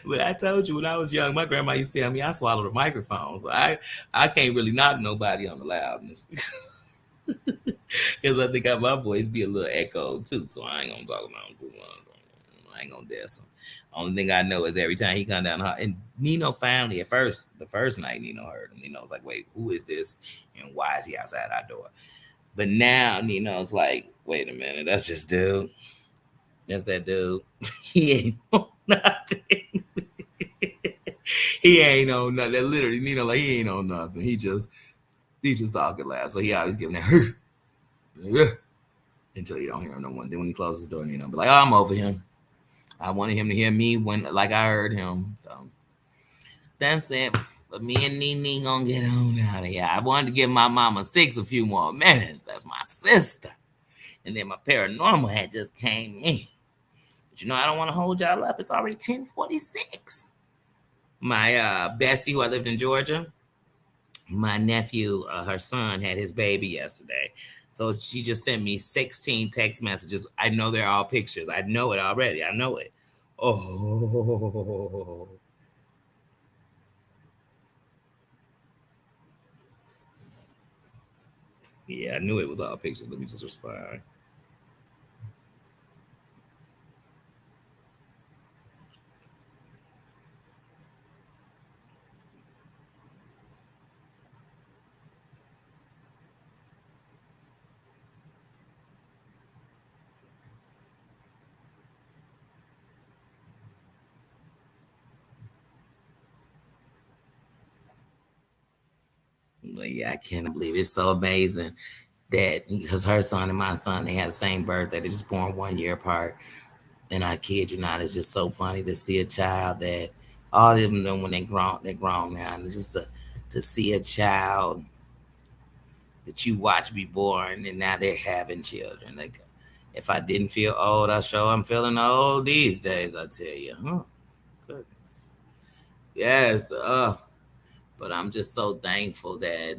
But I told you when I was young, my grandma used to tell me I swallowed a microphone, so I can't really knock nobody on the loudness because I think my voice be a little echoed too. So I ain't gonna talk about him. I ain't gonna diss him. Only thing I know is every time he come down the hall, and Nino finally at first, the first night Nino heard him. Nino was like, "Wait, who is this? And why is he outside our door?" But now Nino's like, "Wait a minute, that's just dude. That's that dude. He ain't on nothing." He ain't on nothing. That literally, Nino, like he ain't on nothing. He just talking loud. So he always giving that until you don't hear him no more. Then when he closes the door, Nino be like, "Oh, I'm over him. I wanted him to hear me when like I heard him." So that's it. But me and Nene gonna get on out of here. I wanted to give my mama six a few more minutes. That's my sister. And then my paranormal had just came in. But I don't want to hold y'all up. It's already 10:46. My bestie who I lived in Georgia, my nephew, her son had his baby yesterday. So she just sent me 16 text messages. I know they're all pictures. I know it already. I know it. Oh. Yeah, I knew it was all pictures. Let me just respond. But yeah, I cannot believe it. It's so amazing that because her son and my son, they had the same birthday. They're just born 1 year apart. And I kid you not, it's just so funny to see a child that all of them when they're grown now. And it's just to see a child that you watch be born and now they're having children. Like if I didn't feel old, I sure I'm feeling old these days, I tell you. Huh. Goodness. Yes, but I'm just so thankful that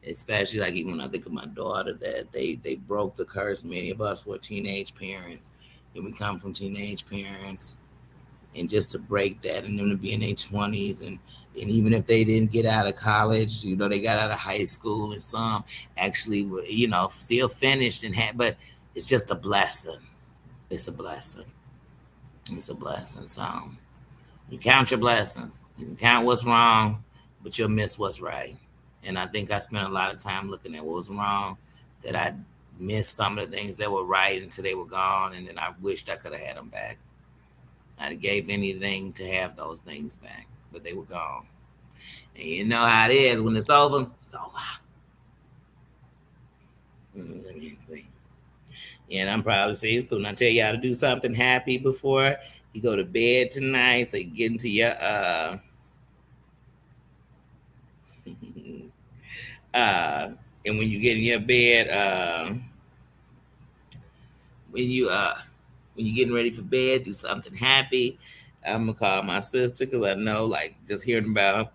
especially like even when I think of my daughter, that they broke the curse. Many of us were teenage parents, and we come from teenage parents, and just to break that, and them to be in their 20s, and even if they didn't get out of college, they got out of high school, and some actually were, still finished and had, but it's just a blessing. It's a blessing. It's a blessing. So you count your blessings. You can count what's wrong, but you'll miss what's right. And I think I spent a lot of time looking at what was wrong, that I missed some of the things that were right until they were gone, and then I wished I could have had them back. I'd gave anything to have those things back, but they were gone. And you know how it is when it's over. It's over. Let me see. And I'm proud to see you. When I tell you how to do something happy before you go to bed tonight, so you get into your uh, and when you get in your bed, when you when you're getting ready for bed, do something happy. I'm gonna call my sister because I know, like, just hearing about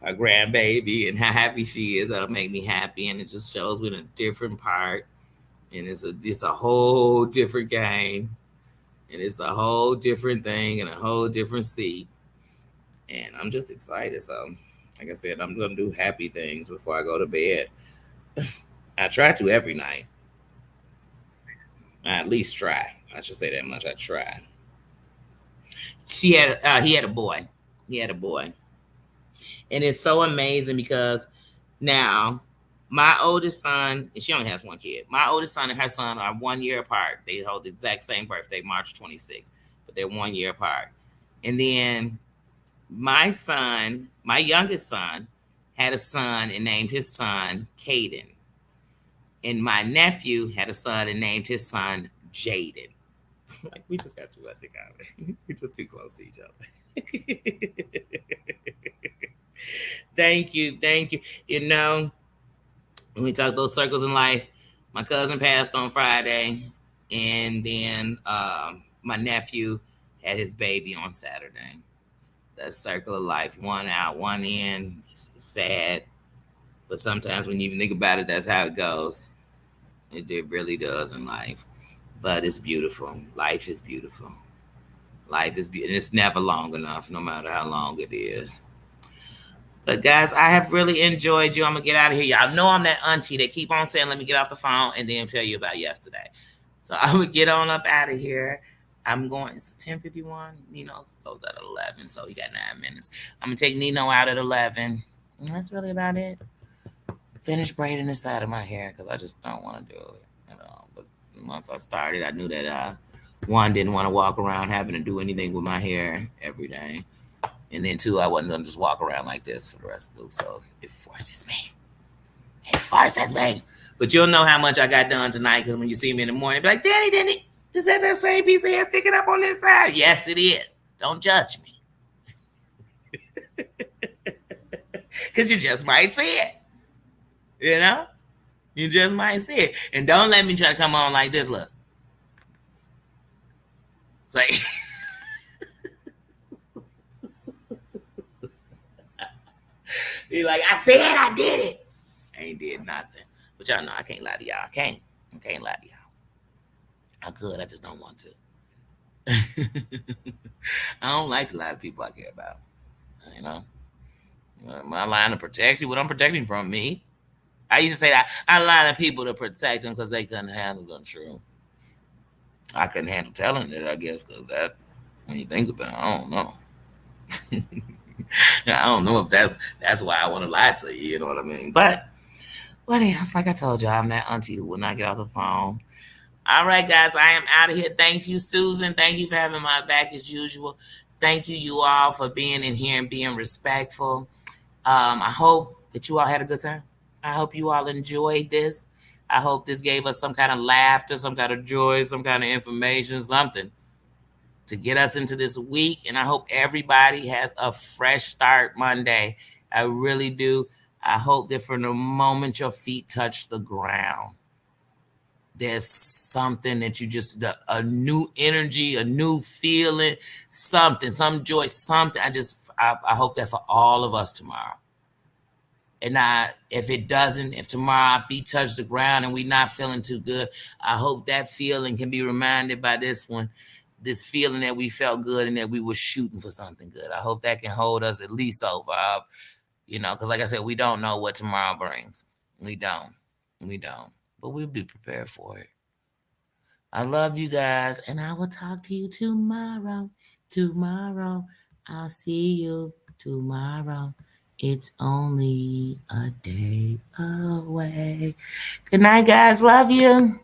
her grandbaby and how happy she is, that'll make me happy, and it just shows we're in a different part, and it's a whole different game, and it's a whole different thing and a whole different seat, and I'm just excited. So, like I said, I'm gonna do happy things before I go to bed. I try to every night. I at least try. I should say that much. I try. He had a boy. He had a boy, and it's so amazing because now my oldest son, and she only has one kid. My oldest son and her son are 1 year apart. They hold the exact same birthday, March 26th, but they're 1 year apart. And then my son, my youngest son, had a son and named his son Caden. And my nephew had a son and named his son Jaden. Like we just got too much in common. We're just too close to each other. Thank you, thank you. When we talk those circles in life, my cousin passed on Friday. And then my nephew had his baby on Saturday. That circle of life, one out, one in. It's sad, but sometimes when you even think about it, that's how it goes. It really does in life. But it's beautiful. Life is beautiful. Life is beautiful. And it's never long enough, no matter how long it is. But guys, I have really enjoyed you. I'm gonna get out of here. Y'all know I'm that auntie that keep on saying, "Let me get off the phone," and then tell you about yesterday. So I'm gonna get on up out of here. I'm going. It's 10:51. Nino's closed at 11, so we got 9 minutes. I'm gonna take Nino out at 11. And that's really about it. Finish braiding the side of my hair because I just don't want to do it at all. But once I started, I knew that one, didn't want to walk around having to do anything with my hair every day. And then two, I wasn't gonna just walk around like this for the rest of the week. So it forces me. It forces me. But you'll know how much I got done tonight because when you see me in the morning, be like, Danny, is that same piece of hair sticking up on this side? Yes, it is. Don't judge me. Because you just might see it. You know? You just might see it. And don't let me try to come on like this. Look. It's like, be like, I said I did it. I ain't did nothing. But y'all know I can't lie to y'all. I can't lie to y'all. I could, I just don't want to. I don't like to lie to people I care about. You know? Am I lying to protect you? What I'm protecting from me? I used to say that I lie to people to protect them because they couldn't handle the truth. I couldn't handle telling it, I guess, because that, when you think about it, I don't know. I don't know if that's why I want to lie to you. You know what I mean? But what else? Like I told y'all, I'm that auntie who will not get off the phone. All right, guys, I am out of here. Thank you, Susan. Thank you for having my back as usual. Thank you all for being in here and being respectful. I hope that you all had a good time. I hope you all enjoyed this. I hope this gave us some kind of laughter, some kind of joy, some kind of information, something to get us into this week. And I hope everybody has a fresh start Monday. I really do. I hope that from the moment your feet touch the ground, there's something that you just, a new energy, a new feeling, something, some joy, something. I hope that for all of us tomorrow. And if it doesn't, if tomorrow our feet touch the ground and we're not feeling too good, I hope that feeling can be reminded by this one, this feeling that we felt good and that we were shooting for something good. I hope that can hold us at least over, because like I said, we don't know what tomorrow brings. We don't. We don't. But we'll be prepared for it. I love you guys, and I will talk to you tomorrow. Tomorrow. I'll see you tomorrow. It's only a day away. Good night, guys. Love you.